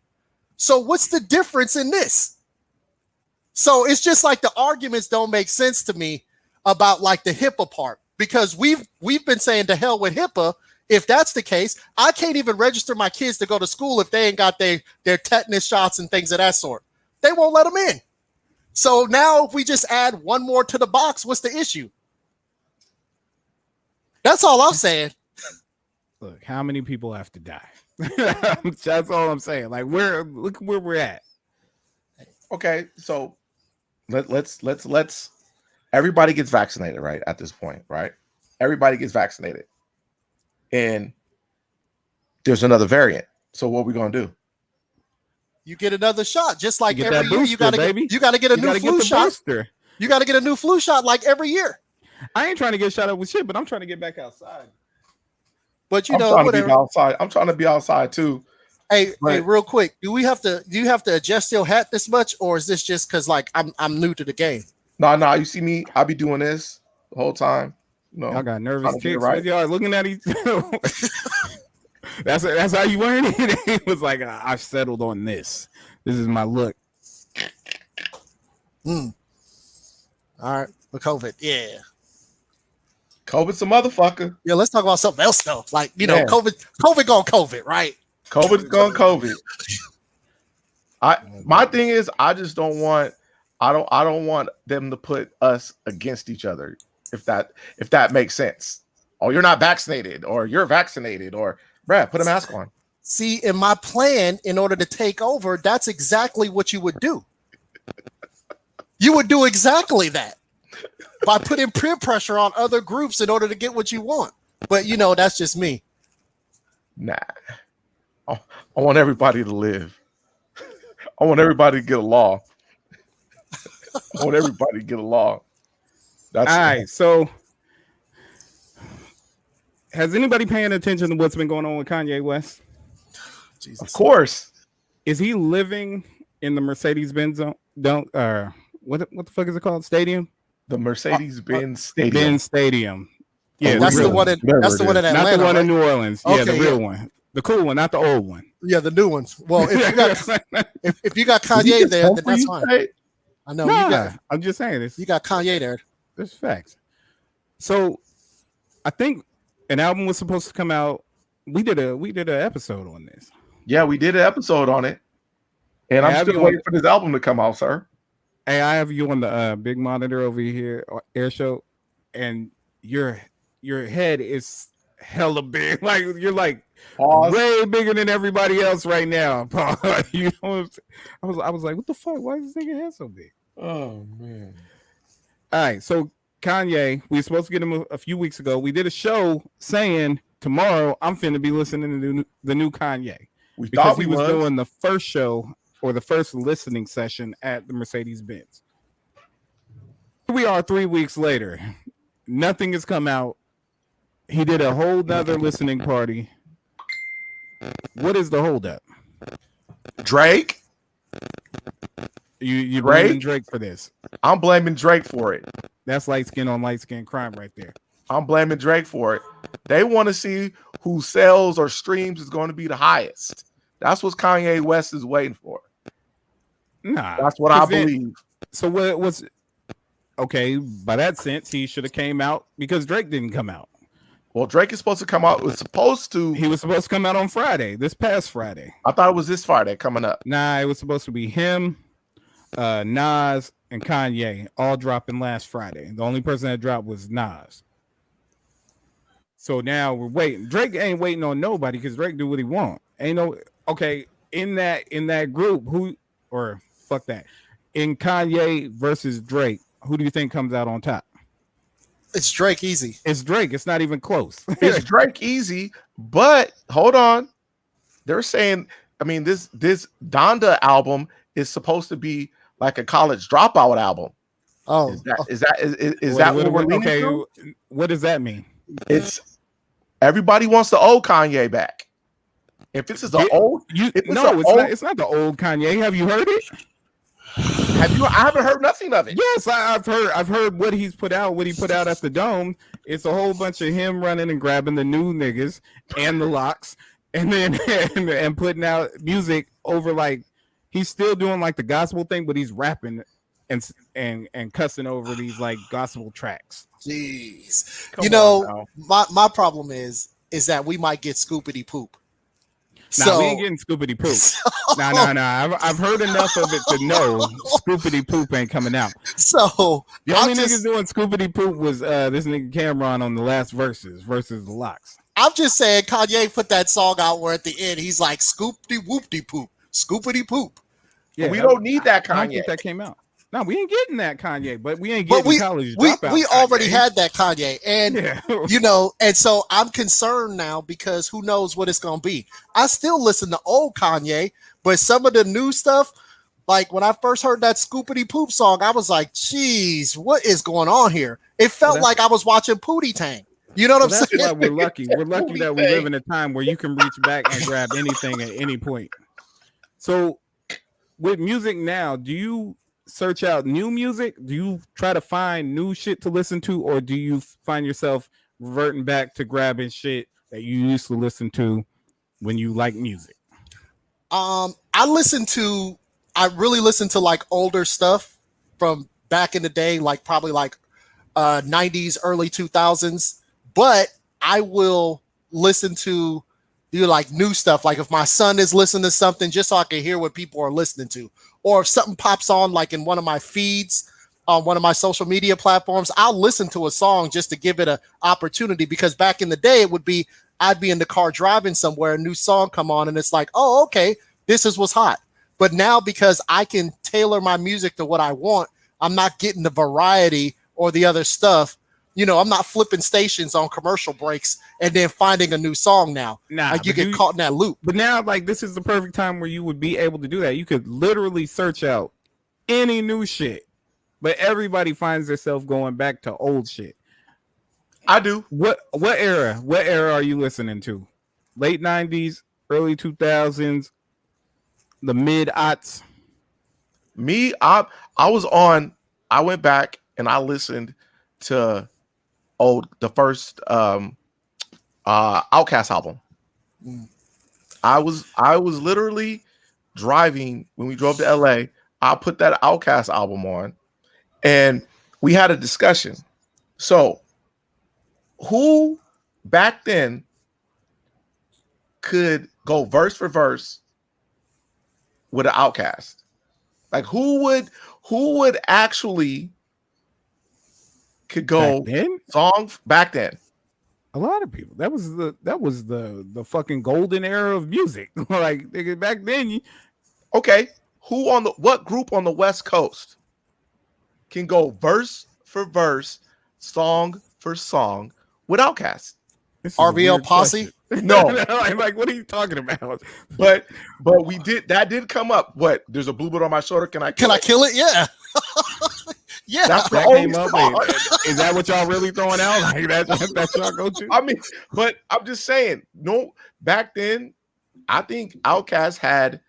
So what's the difference in this? So it's just like the arguments don't make sense to me about like the HIPAA part, because we've been saying to hell with HIPAA. If that's the case, I can't even register my kids to go to school if they ain't got their tetanus shots and things of that sort. They won't let them in. So now if we just add one more to the box, what's the issue? That's all I'm saying. Look, how many people have to die? That's all I'm saying. Like, look where we're at. Okay, so let's everybody gets vaccinated, right? At this point, right? Everybody gets vaccinated. And there's another variant. So what are we gonna do? You get another shot, just like You get every that year. booster, You gotta baby. get a new flu shot. Booster. You got to get a new flu shot like every year. I ain't trying to get shot up with shit, but I'm trying to get back outside. But you I'm know, trying whatever. to be outside. I'm trying to be outside too. Hey, real quick, do you have to adjust your hat this much, or is this just because like I'm new to the game? No. You see me? I be doing this the whole time. No, Y'all got nervous trying to get it ticks. right. Right? Y'all looking at each other. That's how you learn it. It was like I've settled on this. This is my look. All right, with COVID, yeah. COVID's a motherfucker. Yeah, let's talk about something else though. Like, you know, Yeah. COVID gone COVID, right? COVID's gone COVID. My thing is, I just don't want. I don't want them to put us against each other. If that makes sense. Oh, you're not vaccinated, or you're vaccinated, or Brad, put a mask on. See, in my plan, in order to take over, that's exactly what you would do. You would do exactly that by putting peer pressure on other groups in order to get what you want. But you know, that's just me. Nah, I want everybody to live. I want everybody to get a law. I want everybody to get a law. That's all right. So, has anybody paying attention to what's been going on with Kanye West? Jesus. Of course. Is he living in the Mercedes-Benz zone? What the fuck is it called? Stadium? The Mercedes-Benz Stadium. Benz Stadium. Yeah, that's the real one. That's the one in Atlanta, not the one right? in New Orleans. Okay, yeah, the real one, the cool one, not the old one. Yeah, the new ones. Well, if you got Kanye there, then that's fine. I know I'm just saying this. You got Kanye there. There's facts. So, I think an album was supposed to come out. We did an episode on this. Yeah, we did an episode on it, and I'm still waiting for this album to come out, sir. Hey, I have you on the big monitor over here, air show, and your head is hella big. Like you're like way bigger than everybody else right now. You know, I was like, what the fuck? Why is this nigga head so big? Oh man! All right, so Kanye, we were supposed to get him a few weeks ago. We did a show saying tomorrow I'm finna be listening to the new Kanye. We because thought he was doing the first show or the first listening session at the Mercedes-Benz. Here we are 3 weeks later. Nothing has come out. He did a whole nother listening party. What is the holdup? Drake? You blaming Drake for this? I'm blaming Drake for it. That's light skin on light skin crime right there. I'm blaming Drake for it. They want to see who sales or streams is going to be the highest. That's what Kanye West is waiting for. Nah, that's what I believe. So what was okay? By that sense, he should have came out because Drake didn't come out. Well, Drake is supposed to come out. He was supposed to come out on Friday, this past Friday. I thought it was this Friday coming up. Nah, it was supposed to be him, Nas, and Kanye all dropping last Friday. The only person that dropped was Nas. So now we're waiting. Drake ain't waiting on nobody because Drake do what he want. Ain't no okay in that group. Who or fuck that in Kanye versus Drake? Who do you think comes out on top? It's Drake easy. It's Drake. It's not even close. It's Drake easy, but hold on. They're saying, I mean, this Donda album is supposed to be like a college dropout album. Oh, is that what we're leaning to? What does that mean? It's everybody wants the old Kanye back. If this is the old, it's not the old Kanye. Have you heard it? I haven't heard nothing of it. Yes, I've heard what he's put out. What he put out at the Dome. It's a whole bunch of him running and grabbing the new niggas and the locks, and then and putting out music over like he's still doing like the gospel thing, but he's rapping and cussing over these like gospel tracks. Jeez, you know my problem is that we might get scoopity poop. Nah, we ain't getting scoopity poop. Nah. I've heard enough of it to know scoopity poop ain't coming out. So the only niggas doing scoopity poop was this nigga Cameron on the last verses the Lox. I'm just saying Kanye put that song out where at the end he's like scoopity whoopty poop, scoopity poop. Yeah, we don't need that Kanye. I don't think that came out. No, we ain't getting that Kanye, but we ain't getting college dropout. We already had that Kanye, and you know, and so I'm concerned now because who knows what it's gonna be. I still listen to old Kanye, but some of the new stuff, Like when I first heard that Scoopity Poop song, I was like, "Geez, what is going on here?" It felt like I was watching Pootie Tang. You know what I'm that's saying? why we're lucky. We're lucky that we live in a time where you can reach back and grab anything at any point. So, with music now, do you search out new music? Do you try to find new shit to listen to, or do you find yourself reverting back to grabbing shit that you used to listen to when you like music? I really listen to like older stuff from back in the day, like probably like 90s, early 2000s. But I will listen to like new stuff. Like if my son is listening to something, just so I can hear what people are listening to, or if something pops on like in one of my feeds on one of my social media platforms, I'll listen to a song just to give it an opportunity. Because back in the day, it would be I'd be in the car driving somewhere, a new song come on, and it's like, oh, okay, this is what's hot. But now, because I can tailor my music to what I want, I'm not getting the variety or the other stuff. You know, I'm not flipping stations on commercial breaks and then finding a new song now. Nah, like you get caught in that loop. But now, like, this is the perfect time where you would be able to do that. You could literally search out any new shit, but everybody finds themselves going back to old shit. I do. What era? What era are you listening to? Late 90s, early 2000s, the mid-aughts? Me, I went back and I listened to the first Outkast album. I was literally driving when we drove to LA. I put that Outkast album on and we had a discussion. So who back then could go verse for verse with an Outkast? Like who would actually could go song back then? A lot of people. That was the fucking golden era of music. Like back then. Okay, what group on the West Coast can go verse for verse, song for song with Outkast? RBL Posse? No, like what are you talking about? But we did come up. What? There's a bluebird on my shoulder. Can I kill it? Yeah. Yeah, that's that came up. Is that what y'all really throwing out? Like that's y'all go to? I mean, but I'm just saying. No, back then, I think Outkast had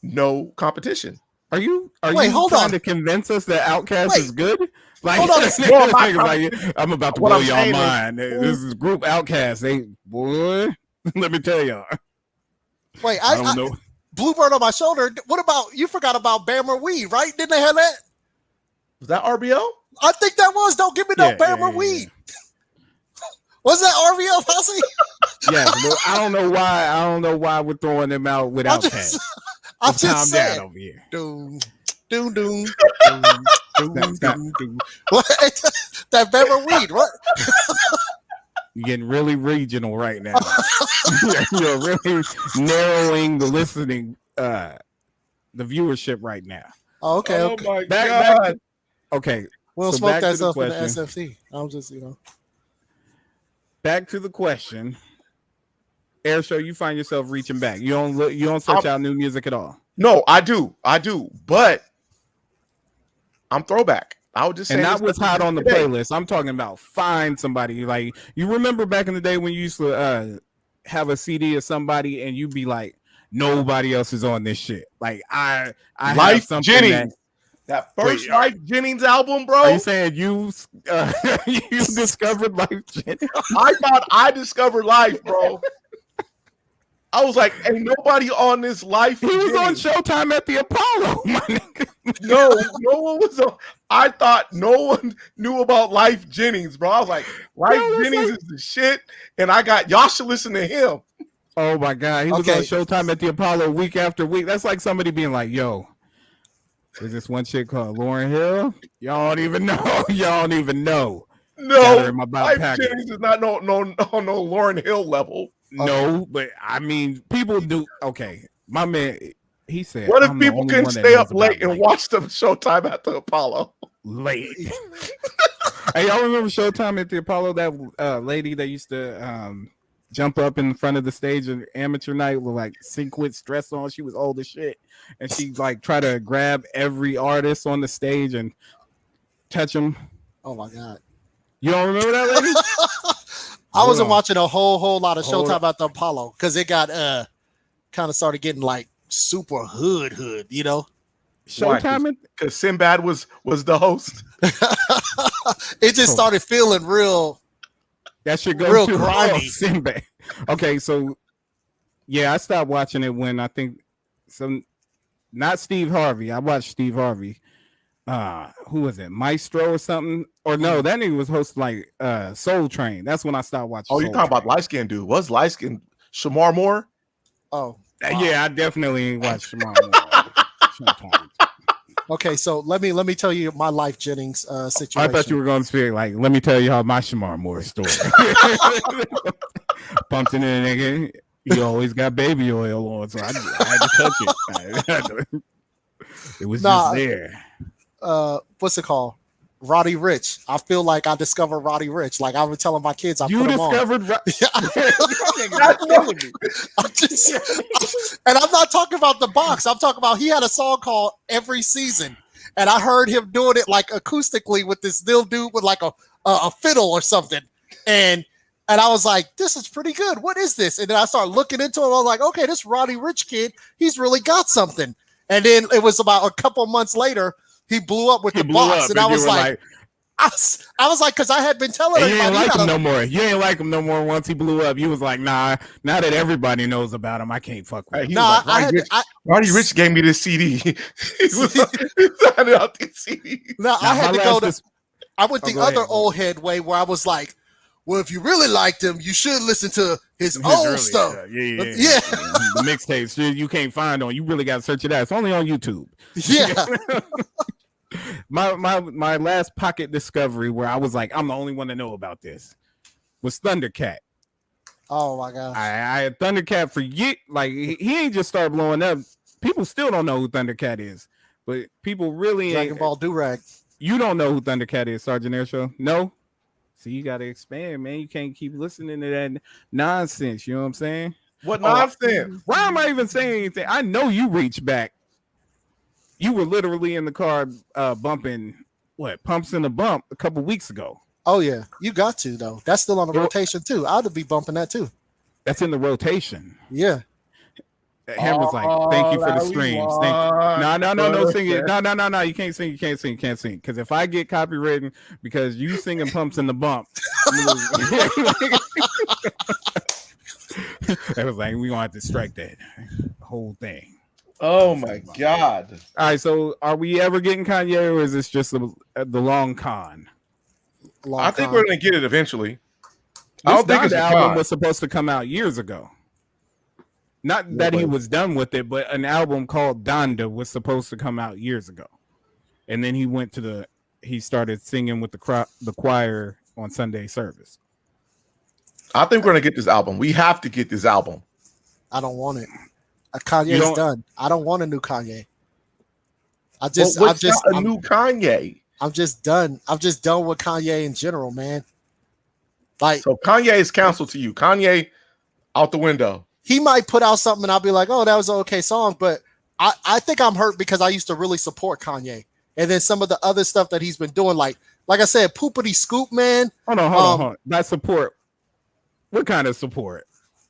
no competition. Are you trying to convince us that Outkast is good? Like, hold on. I'm about to blow y'all mind. This is group Outkast. Boy, let me tell y'all. Wait, I don't know. Bluebird on my shoulder. What about you? Forgot about Bammer Weed, right? Didn't they have that? Was that RBL? I think that was. Don't give me no Bammer Weed. Was that RBL Posse? Yeah, I don't know why. I don't know why we're throwing them out without that. I'm just saying. Down over here. Doom. What? That Bammer Weed. What? You're getting really regional right now. You're really narrowing the listening, the viewership right now. Oh, okay. Oh my God. Back okay. We'll smoke that stuff in the SFC. I'm just, Back to the question. Airshow, you find yourself reaching back. You don't search out new music at all. No, I do. But I'm throwback. I would just say, and not what's hot on the playlist. I'm talking about find somebody. Like, you remember back in the day when you used to have a CD of somebody and you'd be like, nobody else is on this shit. Like I Life have something Jennings. That first Life Jennings album, bro. Are you saying you discovered Life Jennings? I thought I discovered Life, bro. I was like, ain't nobody on this Life. He was on Showtime at the Apollo, my nigga. No one was on. I thought no one knew about Life Jennings, bro. I was like, Life Jennings is the shit, and y'all should listen to him. Oh my God, he was on Showtime at the Apollo week after week. That's like somebody being like, yo, there's this one chick called Lauryn Hill. Y'all don't even know. Y'all don't even know. No, Life Jennings is not no Lauryn Hill level. No, but I mean, people do. Okay, my man, he said, what if people can stay up late and watch the Showtime at the Apollo? Late. Hey, y'all remember Showtime at the Apollo? That lady that used to jump up in front of the stage of amateur night with like sequence dress on. She was old as shit, and she like try to grab every artist on the stage and touch them. Oh my god! You don't remember that lady? I wasn't watching a whole lot of Hold Showtime on. about the Apollo because it got kind of started getting like super hood, you know. Showtime. Because Sinbad was the host. It just started feeling real. That should go real to grimy. Sinbad. Okay, so yeah, I stopped watching it when I think not Steve Harvey. I watched Steve Harvey. Who was it? Maestro or something? Or no, that nigga was hosting like Soul Train. That's when I started watching. Oh, you're talking about light skinned dude. Was light skinned Shamar Moore? Oh, yeah, I definitely watched Shamar Moore. Okay, so let me tell you my Life Jennings situation. I thought you were going to speak like, let me tell you how my Shamar Moore story. Pumped in a nigga. You always got baby oil on, so I had to touch it. It was just there. What's it called? Roddy Rich. I feel like I discovered Roddy Rich. Like I was telling my kids, I put him on. And I'm not talking about the box. I'm talking about he had a song called Every Season, and I heard him doing it like acoustically with this little dude with like a fiddle or something, and I was like, this is pretty good. What is this? And then I started looking into it. I was like, okay, this Roddy Rich kid, he's really got something. And then it was about a couple months later. He blew up with the box, and I was like, I was like, because I had been telling everybody, you ain't like him no more. You ain't like him no more. Once he blew up, you was like, nah. Now that everybody knows about him, I can't fuck with him. Nah, Roddy Rich gave me this CD. He was signing out these CDs. No, I had to go to. I went the other old head way where I was like, well, if you really liked him, you should listen to his old stuff. Yeah. The mixtapes you can't find on. You really got to search it out. It's only on YouTube. Yeah. my last pocket discovery where I was like, I'm the only one to know about this was Thundercat. Oh my gosh. I had Thundercat for years. Like he ain't just started blowing up. People still don't know who Thundercat is, but people really Dragon Ball Durag. You don't know who Thundercat is, Sgt Airshow? No. So you got to expand, man. You can't keep listening to that nonsense. You know what I'm saying? What nonsense? Why am I even saying anything? I know you reach back. You were literally in the car bumping Pumps in the Bump a couple weeks ago. Oh yeah, you got to though. That's still on the rotation too. I'd be bumping that too. That's in the rotation. Yeah. Him was like, thank you for the streams. No, sing it. No. You can't sing. Because if I get copywritten because you singing Pumps in the Bump, it was like, we're going to have to strike that whole thing. Oh my God. All right, so are we ever getting Kanye, or is this just the long con? I think we're going to get it eventually. I don't think the album was supposed to come out years ago. Not that he was done with it, but an album called Donda was supposed to come out years ago. And then he started singing with the choir on Sunday service. I think we're going to get this album. We have to get this album. I don't want it. Kanye's done. I don't want a new Kanye. I'm new Kanye. I'm just done. I'm just done with Kanye in general, man. Like, so Kanye is canceled to you. Kanye out the window. He might put out something and I'll be like, oh, that was an okay song. But I think I'm hurt because I used to really support Kanye. And then some of the other stuff that he's been doing, like I said, Poopity Scoop, man. Hold on. That support. What kind of support?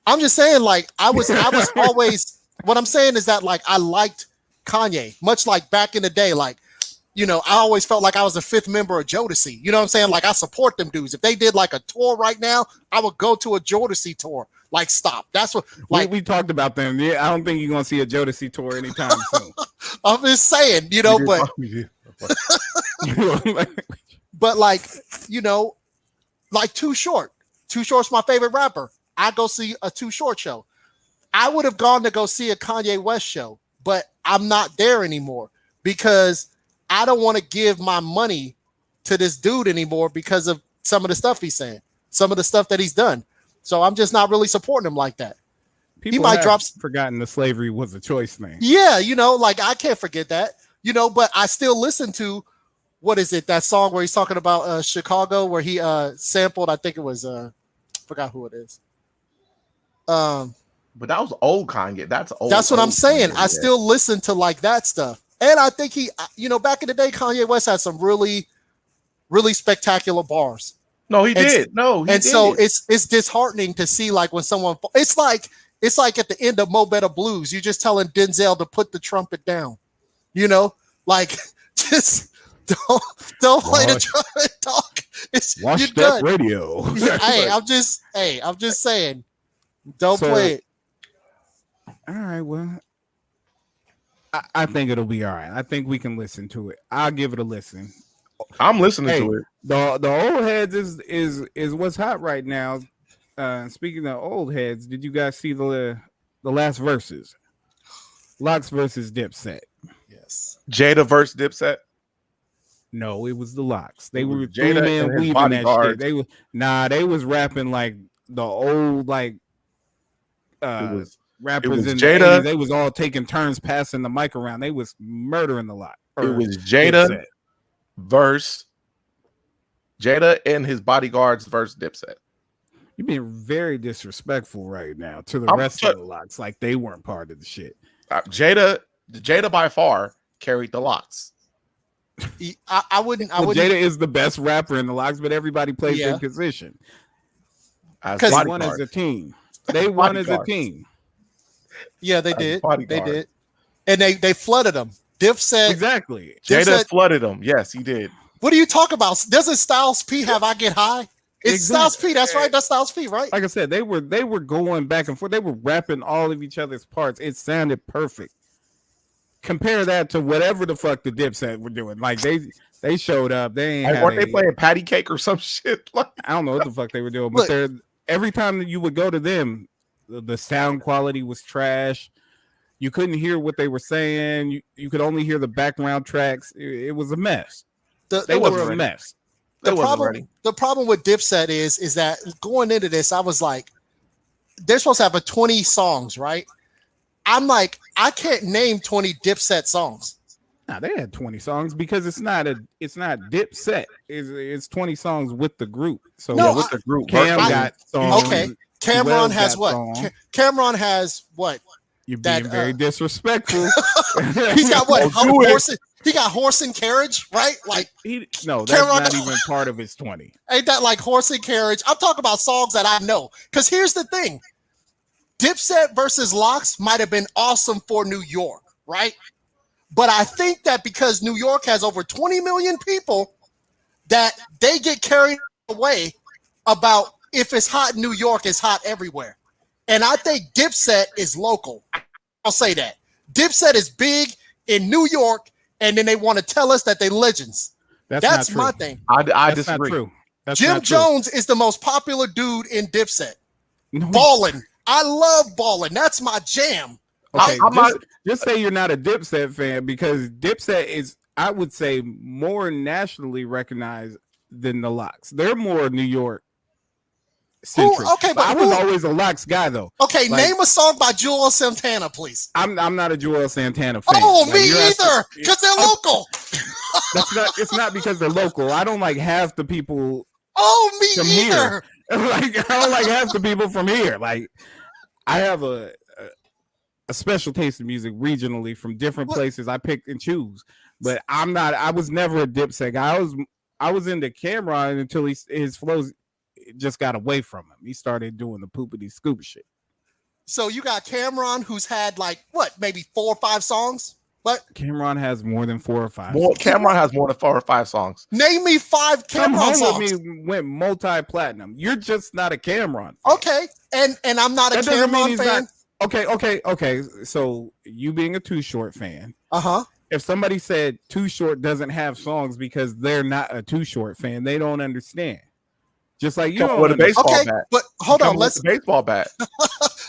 I'm just saying, like, I was always, what I'm saying is that, like, I liked Kanye, much like back in the day. Like, you know, I always felt like I was a fifth member of Jodeci. You know what I'm saying? Like, I support them dudes. If they did like a tour right now, I would go to a Jodeci tour. Like, stop. That's what, like, we talked about them. Yeah, I don't think you're gonna see a Jodeci tour anytime soon. I'm just saying, you know, but but like, you know, like Too Short. Too Short's my favorite rapper. I go see a Too Short show. I would have gone to go see a Kanye West show, but I'm not there anymore because I don't want to give my money to this dude anymore because of some of the stuff he's saying, some of the stuff that he's done. So I'm just not really supporting him like that. People might drop. Forgotten the slavery was a choice thing. Yeah, you know, like I can't forget that. You know, but I still listen to what is it? That song where he's talking about Chicago, where he sampled. I think it was forgot who it is. But that was old Kanye. That's old. That's what I'm saying. Kanye, I still listen to like that stuff. And I think he, back in the day, Kanye West had some really, really spectacular bars. No, he did. So it's disheartening to see like when someone, it's like at the end of Mo Better Blues, you're just telling Denzel to put the trumpet down, like just don't play the trumpet, talk. Watch that radio. I'm just saying, don't play it. All right, well, I think it'll be all right. I think we can listen to it. I'll give it a listen. I'm listening to it. The old heads is what's hot right now. Speaking of old heads, did you guys see the last Verzuz? Lox versus Dipset. Yes. Jada versus Dipset. No, it was the Lox. They were Jada three-man and his weaving that bodyguards. shit. They was rapping like the old like rappers in Jada. the 80s. They was all taking turns passing the mic around. They was murdering the lot. It was Jada versus Jada and his bodyguards versus Dipset. You're being very disrespectful right now to the rest of the Lox, like they weren't part of the shit. Jada by far carried the Lox. I wouldn't. Jada is the best rapper in the Lox, but everybody plays their position. Because they won as a team. They won as a team. Yeah, they did. They did, and they flooded them. Dipset exactly. Jada flooded them. Yes, he did. What are you talking about? Doesn't Styles P have "I Get High"? It's Styles P. That's right. That's Styles P. Right. Like I said, they were going back and forth. They were rapping all of each other's parts. It sounded perfect. Compare that to whatever the fuck the Dipset were doing. Like they showed up. They ain't weren't they playing patty cake or some shit? Like I don't know what the fuck they were doing, but every time that you would go to them, the sound quality was trash. You couldn't hear what they were saying. You could only hear the background tracks. It was a mess. They were a mess. The problem with Dipset is that going into this, I was like, they're supposed to have 20 songs, right? I'm like, I can't name 20 Dipset songs. Nah, they had 20 songs because it's not Dipset. It's 20 songs with the group. So with the group, Cam got songs. Okay, Cameron has what? Cameron has what? You're being very disrespectful. He's got what? He got horse and carriage, right? Like that's not even part of his 20. Ain't that like horse and carriage? I'm talking about songs that I know. Because here's the thing. Dipset versus Lox might have been awesome for New York, right? But I think that because New York has over 20 million people, that they get carried away about if it's hot in New York, it's hot everywhere. And I think Dipset is local. I'll say that. Dipset is big in New York, and then they want to tell us that they legends. That's my thing. I disagree. Not true. Jim Jones is the most popular dude in Dipset. Ballin'. I love ballin'. That's my jam. Okay, just say you're not a Dipset fan because Dipset is, I would say, more nationally recognized than the Lox. They're more New York centric. I was always a Lox guy though. Okay, name a song by Joel Santana, please. I'm not a Joel Santana fan. Oh, me either, because they're local. It's not because they're local. I don't like half the people. Oh, me from either. Here. Like I don't like half the people from here. Like I have a special taste in music regionally from different places. I pick and choose, but I was never a Dipset guy. I was into Cameron until his flows just got away from him. He started doing the poopity scoop shit. So you got Cameron, who's had like maybe 4 or 5 songs. What? Cameron has more than 4 or 5. Cameron has more than 4 or 5 songs. Name me 5 Cameron songs. With me went multi-platinum. You're just not a Cameron fan. Okay, and I'm not a Cameron fan. Okay. So you being a Too Short fan. If somebody said Too Short doesn't have songs because they're not a Too Short fan, they don't understand. Just like you don't with a baseball bat. But hold on, let's baseball bat.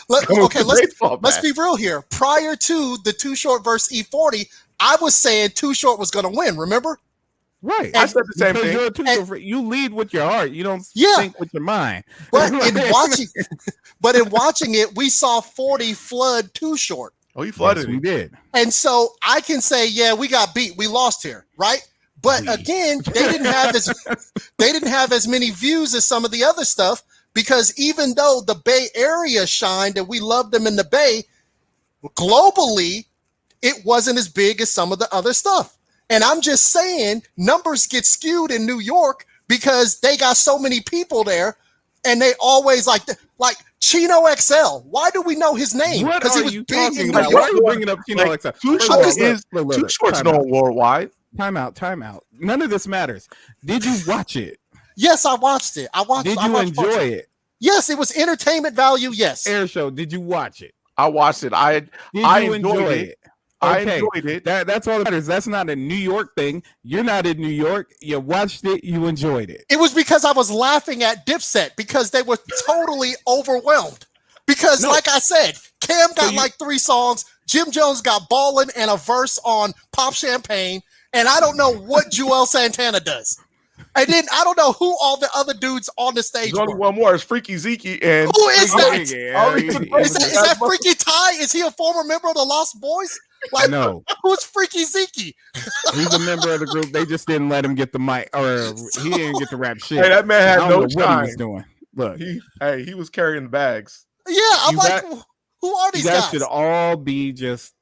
Let's be real here. Prior to the Too Short versus E40, I was saying Too Short was going to win. Remember? Right. I said the same thing. You're a Too Short, you lead with your heart. You don't think with your mind. But in watching it, we saw 40 flood Too Short. Oh, he flooded. Yes, we did. And so I can say, yeah, we got beat. We lost here, right? But again, they didn't have as many views as some of the other stuff because even though the Bay Area shined and we loved them in the Bay, globally, it wasn't as big as some of the other stuff. And I'm just saying numbers get skewed in New York because they got so many people there, and they always like Chino XL. Why do we know his name? What Because he are was you big talking in about? New Why York. are you bringing up Chino XL? Too Short's known worldwide. Time out. None of this matters. Did you watch it? Yes, I watched it. Did you enjoy it? Yes, it was entertainment value. Yes. Air Show, did you watch it? I watched it. I enjoyed it. I enjoyed it. That's all that matters. That's not a New York thing. You're not in New York. You watched it. You enjoyed it. It was because I was laughing at Dipset because they were totally overwhelmed. Because, like I said, Cam got like 3 songs. Jim Jones got Ballin' and a verse on Pop Champagne. And I don't know what Joel Santana does. And then I don't know who all the other dudes on the stage There's only were. one more. It's Freaky Zeke. And who is that? Is Is that Freaky Ty? Is he a former member of the Lost Boys? Like, no. Who's Freaky Zeke? He's a member of the group. They just didn't let him get the mic, or he didn't get to rap shit. Hey, that man had I don't no know time. what he was doing. Look, he was carrying the bags. Yeah, I'm like, who are these guys? That should all be just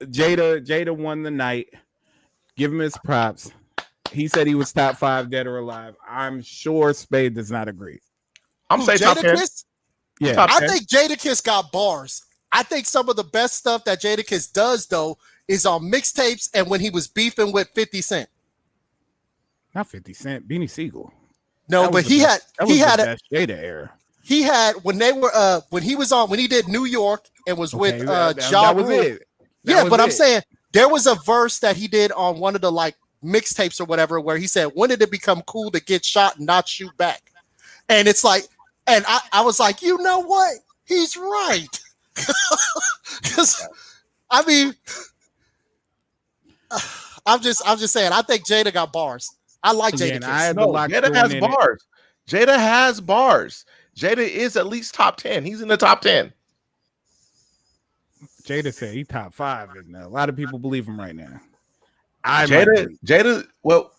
Jada won the night. Give him his props. He said he was top 5 dead or alive. I'm sure Spade does not agree. I'm saying top 10. Yeah, top 10. I think Jadakiss got bars. I think some of the best stuff that Jadakiss does, though, is on mixtapes and when he was beefing with 50 Cent. Not 50 Cent, Beanie Siegel. No, but he had Jada era. He had when they were when he did New York and was with that was it. I'm saying there was a verse that he did on one of the like mixtapes or whatever where he said, when did it become cool to get shot and not shoot back? And it's like, and I was like, you know what? He's right. Because I mean, I'm just saying, I think Jada got bars. I like Jada. Jada has bars. Jada has bars. Jada is at least top 10. He's in the top 10. Jada said he top 5, and a lot of people believe him right now. Jada. Well,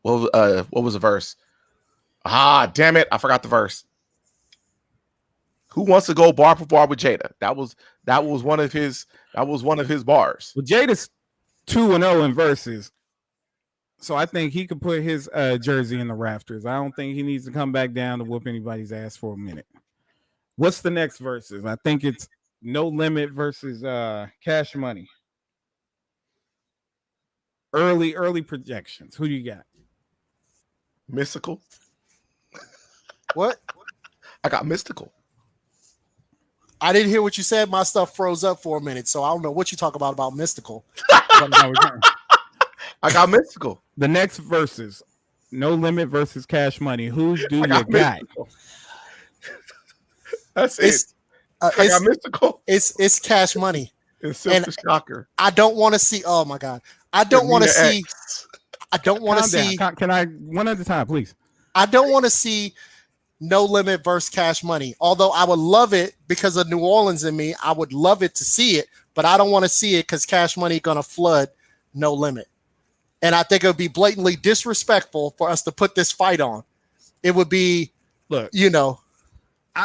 what was the verse? Damn it, I forgot the verse. Who wants to go bar for bar with Jada? That was one of his bars. Well, Jada's 2-0 in verses, so I think he could put his jersey in the rafters. I don't think he needs to come back down to whoop anybody's ass for a minute. What's the next verses? I think it's No Limit versus Cash Money. Early projections. Who do you got? Mystical. What? I got Mystical. I didn't hear what you said. My stuff froze up for a minute, so I don't know what you talk about Mystical. I got Mystical. The next verses, No Limit versus Cash Money. Who do you got? That's it. I got Mystical. It's Cash Money. It's Silver Shocker. I don't want to see. Oh my god! I don't want to see. I don't want to see. Can I one at a time, please? I don't want to see No Limit versus Cash Money. Although I would love it because of New Orleans in me, I would love it to see it, but I don't want to see it because Cash Money gonna flood No Limit, and I think it would be blatantly disrespectful for us to put this fight on. It would be, it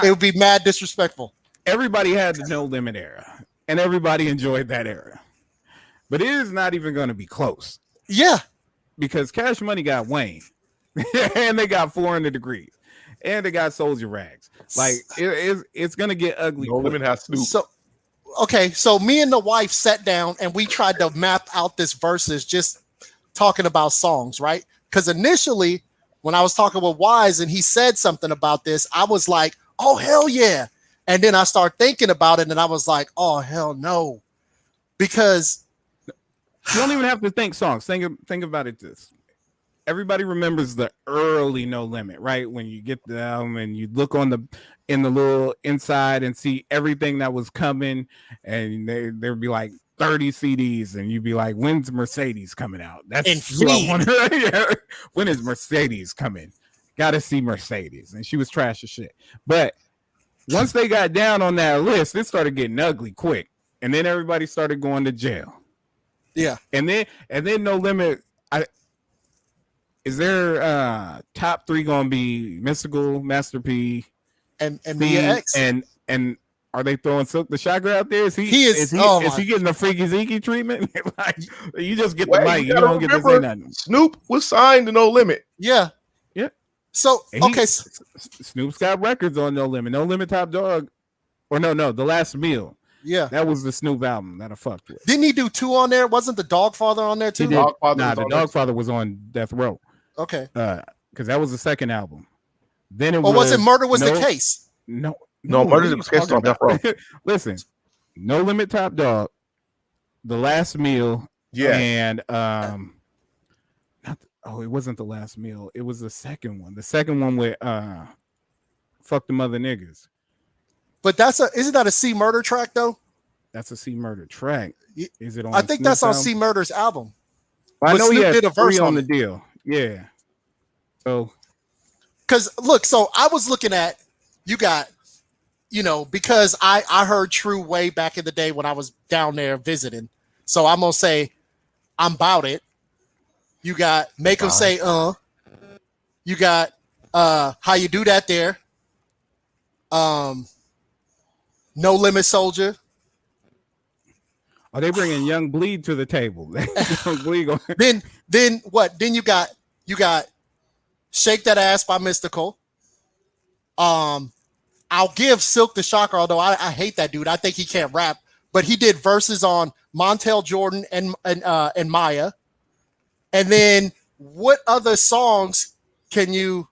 would be mad disrespectful. Everybody had the No Limit era, and everybody enjoyed that era, but it is not even going to be close. Yeah, because Cash Money got Wayne, and they got 400 Degrees, and they got Soldier Rags. Like it's going to get ugly. No Limit has Snoop. So me and the wife sat down and we tried to map out this verses, just talking about songs, right? Because initially, when I was talking with Wise and he said something about this, I was like, "Oh hell yeah!" And then I started thinking about it, and I was like, "Oh hell no," because you don't even have to think songs. Think about it this. Everybody remembers the early No Limit, right? When you get the album and you look in the little inside and see everything that was coming, and there'd be like 30 CDs, and you'd be like, "When's Mercedes coming out?" That's what I wonder. When is Mercedes coming? Got to see Mercedes, and she was trash as shit. But once they got down on that list, it started getting ugly quick, and then everybody started going to jail. Yeah, and then No Limit. Is there top 3 gonna be Mystical, Master P, and Steve, Mia X? and are they throwing Silk the Shocker out there? Is he Is he getting the Freaky Zeke treatment? Like, you just get the Wait, mic, you gotta don't get to say remember, nothing. Snoop was signed to No Limit. Yeah. Yeah. So okay, Snoop's got records on No Limit. No Limit Top Dog, or no, The Last Meal. yeah. That was the Snoop album that I fucked with. Didn't he do 2 on there? Wasn't the Dogfather on there too? He did. Dogfather Nah, was the on there. Dogfather was on Death Row. Okay. Because that was the second album. Then it Or was it Murder Was the Case? No, Murder Was the Case on Death Row. Listen, No Limit Top Dog, The Last Meal, and it wasn't The Last Meal. It was the second one. The second one with Fuck the Mother Niggas. But isn't that a C Murder track though? That's a C Murder track. Is it on? I think that's on C Murder's album. Well, I know Snoop he had did a verse 3 on on the it. deal. Yeah. So, Because look, so I was looking at you got, because I heard True way back in the day when I was down there visiting. So I'm gonna say I'm about it. You got Make 'Em Say You got How You Do That There. No Limit Soldier. are they bringing Young Bleed to the table? Young Bleed going. Then what? Then you got Shake That Ass by Mystical. I'll give Silk the Shocker, although I hate that dude. I think he can't rap, but he did verses on Montel Jordan and Maya. And then what other songs can you?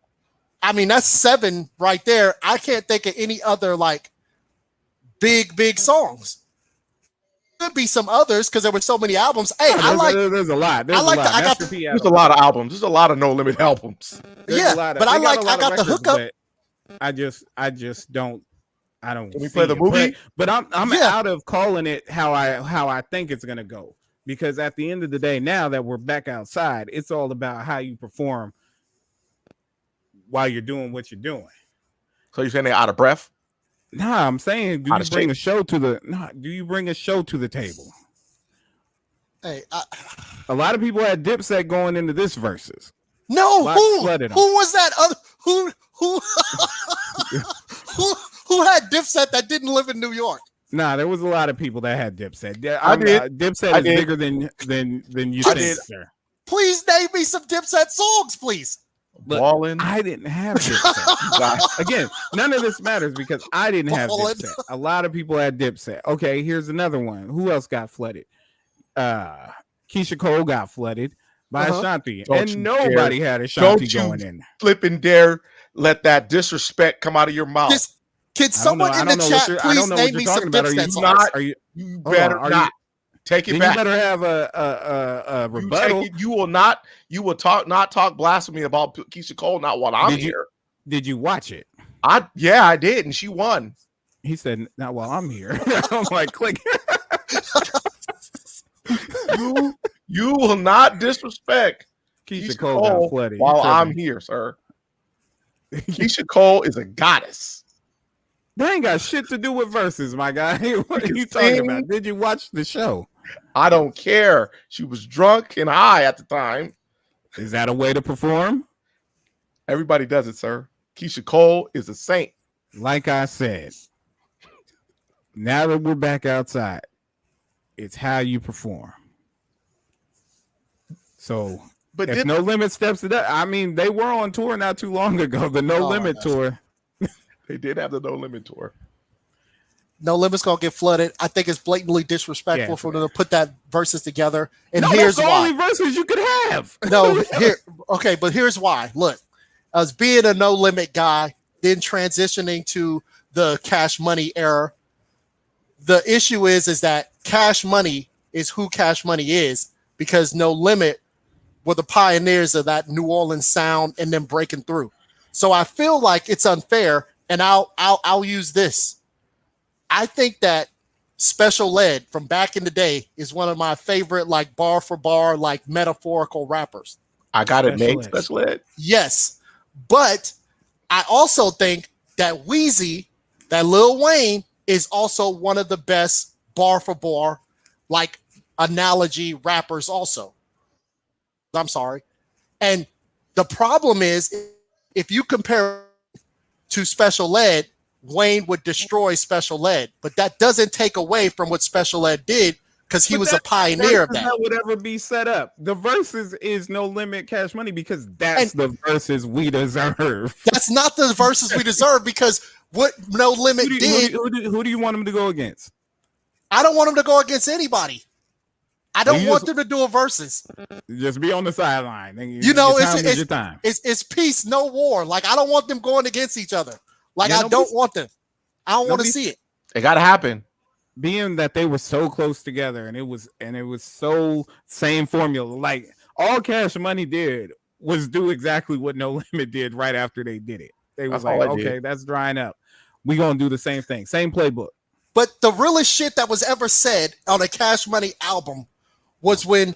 I mean, that's 7 right there. I can't think of any other like big songs. Could be some others because there were so many albums. Hey, There's a lot. There's a lot of albums. There's a lot of No Limit albums. But I got the hookup. I just don't. I don't. Can we play the movie? But I'm out of calling it how I think it's gonna go, because at the end of the day, now that we're back outside, it's all about how you perform while you're doing what you're doing. So you're saying they're out of breath? Nah, I'm saying, do you bring a show to the table? Hey, a lot of people had Dipset going into this versus. No, who was that other who who had Dipset that didn't live in New York? Nah, there was a lot of people that had Dipset. I did. Dipset is bigger than you think, sir. Please name me some Dipset songs, please. Ballin'. I didn't have Dipset. Again, none of this matters because I didn't have Dipset. A lot of people had Dipset. Okay, here's another one. Who else got flooded? Keisha Cole got flooded by Ashanti, and nobody had Ashanti going in. Flipping dare let that disrespect come out of your mouth. Can someone in the chat please name me some Dipset songs? You better not. Take it back. You better have a rebuttal. You will not talk blasphemy about Keisha Cole, not while I'm here. Did you watch it? I did, and she won. He said, not while I'm here. I'm like, click. You will not disrespect Keisha Cole got flooded while I'm here, sir. Keisha Cole is a goddess. That ain't got shit to do with verses, my guy. What are you talking about? Did you watch the show? I don't care. She was drunk and high at the time. Is that a way to perform? Everybody does it, sir. Keisha Cole is a saint. Like I said, now that we're back outside, it's how you perform. So, but if No Limit steps it up, I mean, they were on tour not too long ago, the No Limit tour. They did have the No Limit tour. No Limit's gonna get flooded. I think it's blatantly disrespectful for them to put that verses together. And that's here's the why. only verses you could have. But here's why. Look, as being a No Limit guy, then transitioning to the Cash Money era, the issue is that Cash Money is who Cash Money is, because No Limit were the pioneers of that New Orleans sound and then breaking through. So I feel like it's unfair, and I'll use this. I think that Special Ed from back in the day is one of my favorite, like bar for bar, like metaphorical rappers. I got it made, Special Ed. Yes, but I also think that Wheezy, that Lil Wayne, is also one of the best bar for bar, like analogy rappers also. I'm sorry. And The problem is, if you compare to Special Ed, Wayne would destroy Special Ed, but that doesn't take away from what Special Ed did because he was a pioneer of that. That would ever be set up. The Verzuz is No Limit Cash Money because that's the Verzuz we deserve. That's not the Verzuz we deserve because what No Limit did. Who do you want him to go against? I don't want him to go against anybody. I don't want them to do a Verzuz. Just be on the sideline. You know, it's peace, no war. Like, I don't want them going against each other. Like, I don't want them. I don't want to see it. It got to happen. Being that they were so close together and it was so same formula. Like, all Cash Money did was do exactly what No Limit did right after they did it. They was like, okay, that's drying up. We gonna do the same thing, same playbook. But the realest shit that was ever said on a Cash Money album was when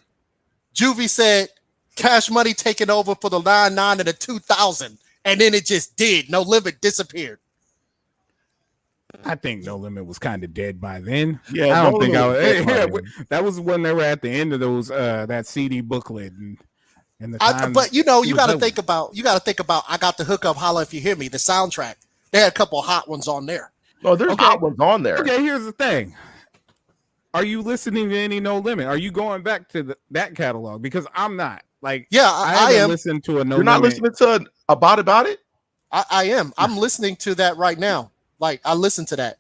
Juvie said Cash Money taking over for the 99 and the 2000, and then it just did. No Limit disappeared. I think No Limit was kind of dead by then. Yeah, I don't think that was when they were at the end of those that CD booklet and the time. But you know, you got to think about. I Got the Hookup, Holla If You Hear Me, the soundtrack. They had a couple of hot ones on there. Oh, there's hot ones on there. Okay, here's the thing. Are you listening to any No Limit? Are you going back to that catalog? Because I'm not. Like, yeah, I am. Listen to a No Limit. You're not listening to About It? I am. I'm listening to that right now. Like, I listen to that.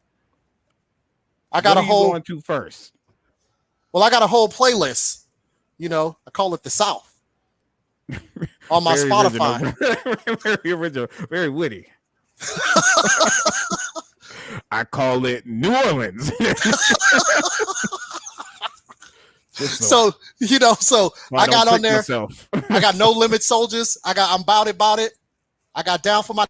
I got what are you going to first? Well, I got a whole playlist. You know, I call it the South on my Spotify. Very original, very witty. I call it New Orleans. So you know, I got on there. I got No Limit Soldiers. I'm About It. I got Down for My.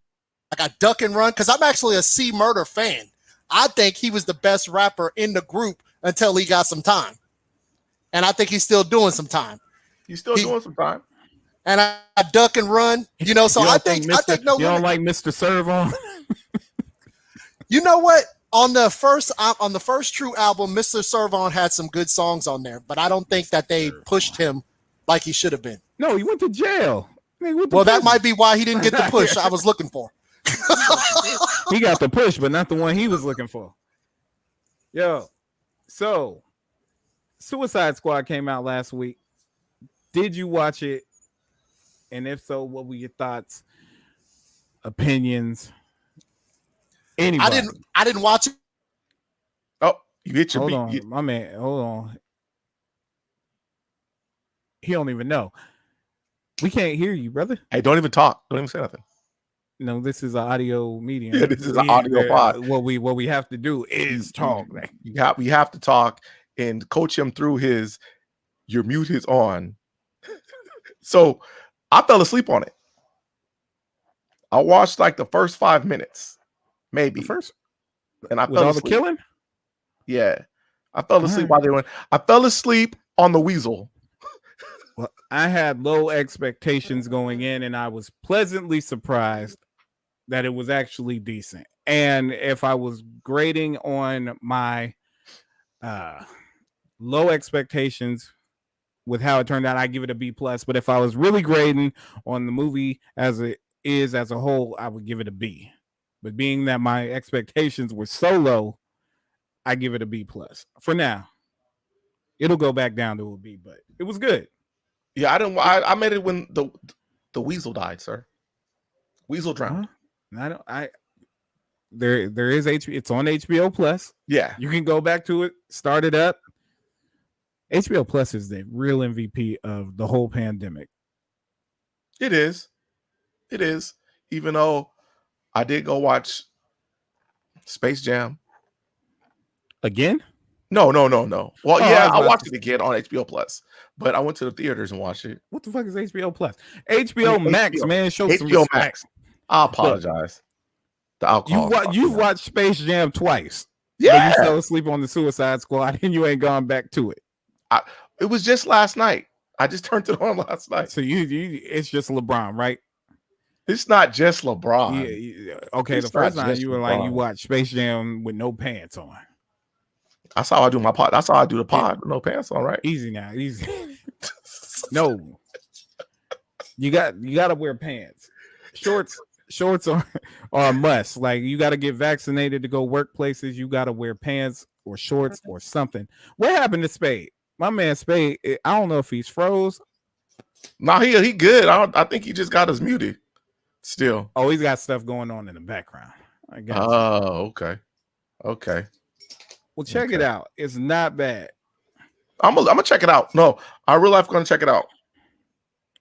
I got Duck and Run because I'm actually a C Murder fan. I think he was the best rapper in the group until he got some time, and I think he's still doing some time. He's still doing some time. And I Duck and Run. You know, so I think No Limit. You don't like Mr. Servon? You know what? On the first True album, Mr. Servon had some good songs on there, but I don't think that they pushed him like he should have been. No, he went to jail. Well, that might be why he didn't get the push I was looking for. He got the push, but not the one he was looking for. Yo, so Suicide Squad came out last week. Did you watch it? And if so, what were your thoughts, opinions? Anybody? I didn't watch it. Oh, you hit your hold beat. On, my man. Hold on. He don't even know. We can't hear you, brother. Hey, don't even talk. Don't even say nothing. No, this is an audio medium. Yeah, this is an audio pod. What we have to do is talk. We have to talk and coach him through your mute is on. So I fell asleep on it. I watched like the first 5 minutes, maybe. And I fell asleep. The killing? Yeah. I fell asleep while they went. I fell asleep on the Weasel. Well, I had low expectations going in, and I was pleasantly surprised that it was actually decent. And if I was grading on my low expectations with how it turned out, I give it a B+. But if I was really grading on the movie as it is as a whole, I would give it a B. But being that my expectations were so low, I give it a B+. For now, it'll go back down to a B, but it was good. Yeah, I made it when the Weasel died, sir. Weasel drowned. There is it's on HBO Plus. Yeah. You can go back to it, start it up. HBO Plus is the real MVP of the whole pandemic. It is. Even though I did go watch Space Jam. Again? No. Well, yeah, I watched it again on HBO Plus, but I went to the theaters and watched it. What the fuck is HBO Plus? HBO Max, man. Show some HBO respect. Max. I apologize. The alcohol. You've watched Space Jam twice. Yeah. But you fell asleep on the Suicide Squad and you ain't gone back to it. It was just last night. I just turned it on last night. So it's just LeBron, right? It's not just LeBron. Yeah. Okay, the first time you were like, you watched Space Jam with no pants on. That's how I do my pod. That's how I do the pod with no pants on, right? Easy now. Easy. No. You got to wear pants. Shorts are a must. Like you got to get vaccinated to go workplaces. You got to wear pants or shorts or something. What happened to Spade? My man Spade. I don't know if he's froze. No, he good. I think he just got us muted. Still. Oh, he's got stuff going on in the background. I got you. Oh, okay. Well, check it out. It's not bad. I'm gonna check it out. No, I real life gonna check it out.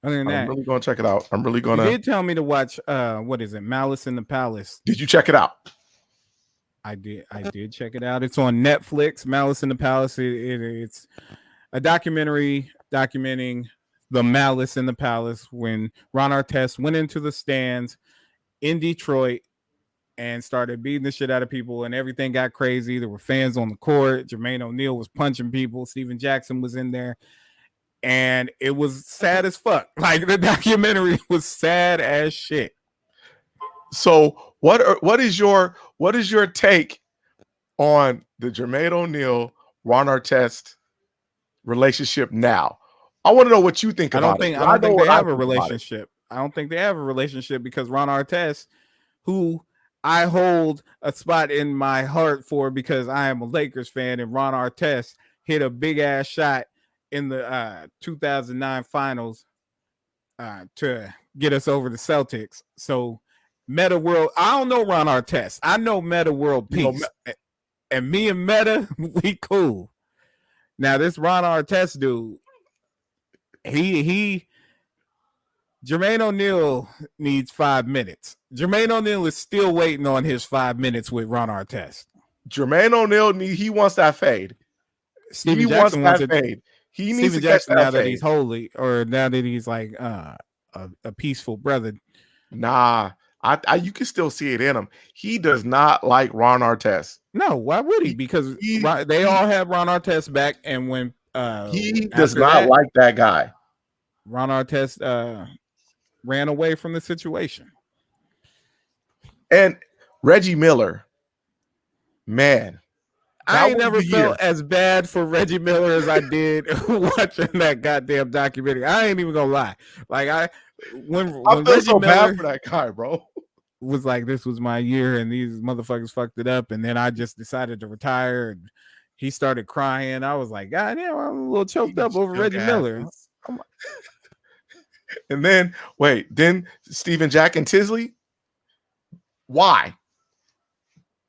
Other than that, I'm really gonna check it out. I'm really gonna. You did tell me to watch. What is it? Malice in the Palace. Did you check it out? I did check it out. It's on Netflix. Malice in the Palace. It's a documentary documenting the malice in the palace when Ron Artest went into the stands in Detroit and started beating the shit out of people, and everything got crazy. There were fans on the court. Jermaine O'Neal was punching people. Steven Jackson was in there, and it was sad as fuck. Like the documentary was sad as shit. So what is your take on the Jermaine O'Neal Ron Artest relationship now? I want to know what you think about it. I don't think they have a relationship. I don't think they have a relationship because Ron Artest, who I hold a spot in my heart for because I am a Lakers fan, and Ron Artest hit a big ass shot in the 2009 finals to get us over the Celtics. So Meta World, I don't know Ron Artest. I know Meta World Peace. And me and Meta, we cool. Now this Ron Artest dude, Jermaine O'Neal needs 5 minutes. Jermaine O'Neal is still waiting on his 5 minutes with Ron Artest. Jermaine O'Neal he wants that fade. Steven Jackson wants that fade. He needs Steven to Jackson catch that now that fade. he's holy, or now that he's like a peaceful brother. Nah, you can still see it in him. He does not like Ron Artest. No, why would he? Because they all have Ron Artest back, and when he does not like that guy. Ron Artest ran away from the situation. And Reggie Miller, man, I ain't never felt as bad for Reggie Miller as I did watching that goddamn documentary. I ain't even gonna lie. Like when feel Reggie so Miller bad for that guy, bro. Was like, this was my year, and these motherfuckers fucked it up, and then I just decided to retire, and he started crying. I was like, God damn, I'm a little choked up over Reggie Miller. And then Steven Jack and Tisley. Why?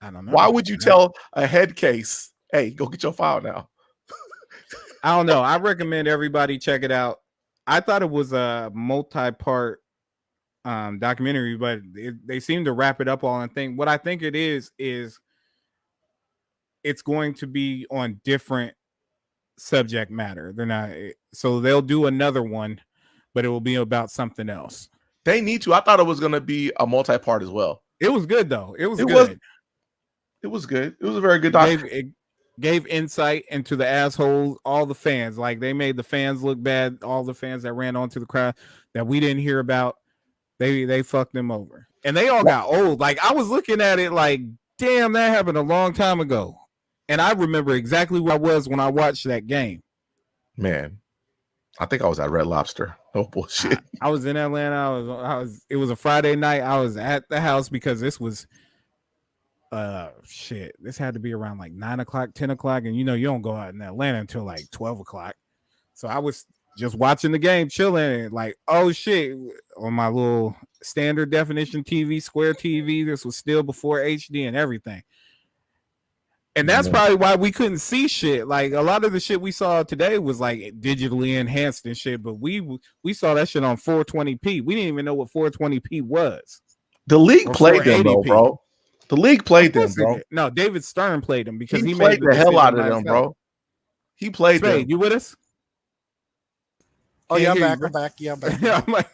I don't know. Why would you tell a head case, hey, go get your file now? I don't know. I recommend everybody check it out. I thought it was a multi-part documentary, but they seem to wrap it up all and think what I think it is it's going to be on different subject matter. They're not, so they'll do another one, but it will be about something else. They need to. I thought it was going to be a multi-part as well. It was good though. It was good. It was good. It was a very good documentary. It gave insight into the assholes, all the fans. Like they made the fans look bad. All the fans that ran onto the crowd that we didn't hear about, they fucked them over. And they all got old. Like I was looking at it like, damn, that happened a long time ago. And I remember exactly where I was when I watched that game. Man, I think I was at Red Lobster. Oh bullshit. I was in Atlanta. It was a Friday night. I was at the house because this was this had to be around like 9 o'clock, 10 o'clock. And you don't go out in Atlanta until like 12 o'clock. So I was just watching the game, chilling, and like, oh shit, on my little standard definition TV, square TV. This was still before HD and everything. And that's probably why we couldn't see shit. Like a lot of the shit we saw today was like digitally enhanced and shit, but we saw that shit on 420p. We didn't even know what 420p was. The league played them though, bro. The league played them, bro. No, David Stern played them because he played made the hell out of them, bro. He played them. You with us? Oh yeah, I'm back. Yeah, I'm back. I'm like,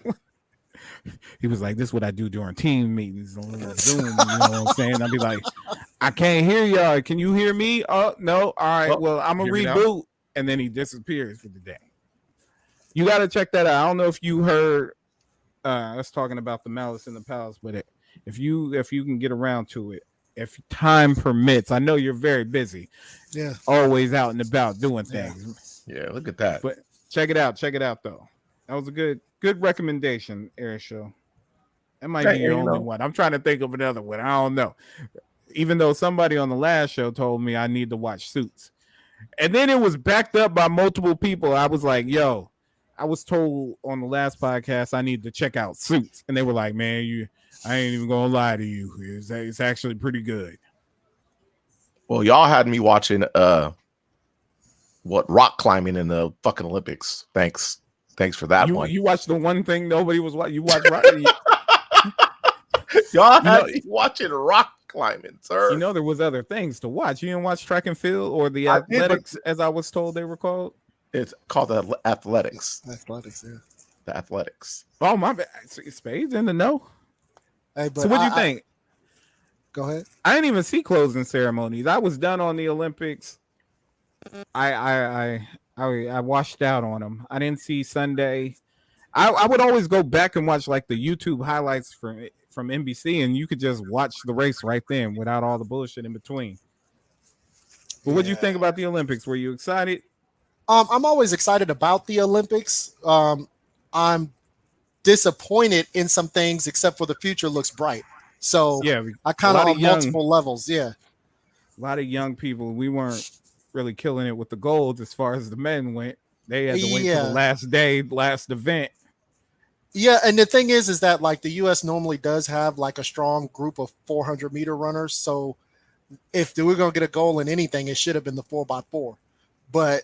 he was like, this is what I do during team meetings on Zoom. You know what I'm saying? I'd be like, I can't hear y'all. Can you hear me? Oh, no. All right. Well, I'm going to reboot. And then he disappears for the day. You got to check that out. I don't know if you heard us talking about the Malice in the Palace, but if you can get around to it, if time permits, I know you're very busy. Yeah. Always out and about doing things. Yeah, look at that. But check it out. Check it out, though. That was a good Good recommendation, Air Show. That might Hey, be your you only know. one. I'm trying to think of another one. I don't know. Even though somebody on the last show told me I need to watch Suits. And then it was backed up by multiple people. I was like, yo, I was told on the last podcast I need to check out Suits. And they were like, man, I ain't even gonna lie to you. It's actually pretty good. Well, y'all had me watching rock climbing in the fucking Olympics. Thanks for that one. You watched the one thing nobody was watching. You watched rock. Y'all had me watching rock climbing, sir. You know there was other things to watch. You didn't watch track and field or the I did, athletics, as I was told they were called. It's called the athletics. Athletics, yeah. The athletics. Oh my bad. Spades in the know. Hey, but So what do you think? Go ahead. I didn't even see closing ceremonies. I was done on the Olympics. I washed out on them. I didn't see Sunday. I would always go back and watch like the YouTube highlights from NBC, and you could just watch the race right then without all the bullshit in between. But what do you think about the Olympics? Were you excited? I'm always excited about the Olympics. I'm disappointed in some things, except for the future looks bright. So Yeah, I kind of on young, multiple levels. Yeah, a lot of young people. We weren't really killing it with the golds as far as the men went. They had to wait for the last day, last event. Yeah, and the thing is that like the U.S. normally does have like a strong group of 400-meter runners. So if we're gonna get a goal in anything, it should have been the 4x4. But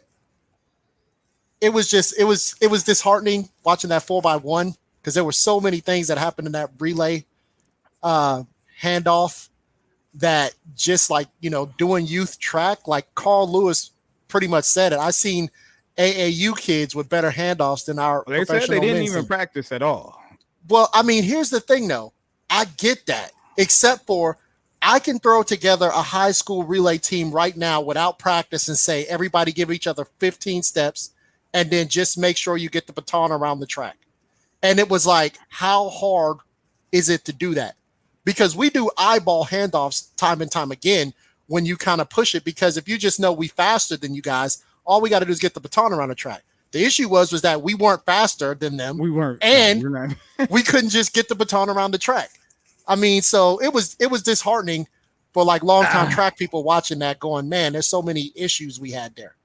it was disheartening watching that 4x1 because there were so many things that happened in that relay handoff that just like, you know, doing youth track, like Carl Lewis pretty much said it. I seen AAU kids with better handoffs than our They said they didn't even practice at all. Well, I mean, here's the thing though. I get that, except for I can throw together a high school relay team right now without practice and say everybody give each other 15 steps and then just make sure you get the baton around the track. And it was like, how hard is it to do that? Because we do eyeball handoffs time and time again when you kind of push it, because if you just know we faster than you guys, all we got to do is get the baton around the track. The issue was that we weren't faster than them. We weren't. And we're not. we couldn't just get the baton around the track. I mean, so it was disheartening for like longtime track people watching that going, man, there's so many issues we had there.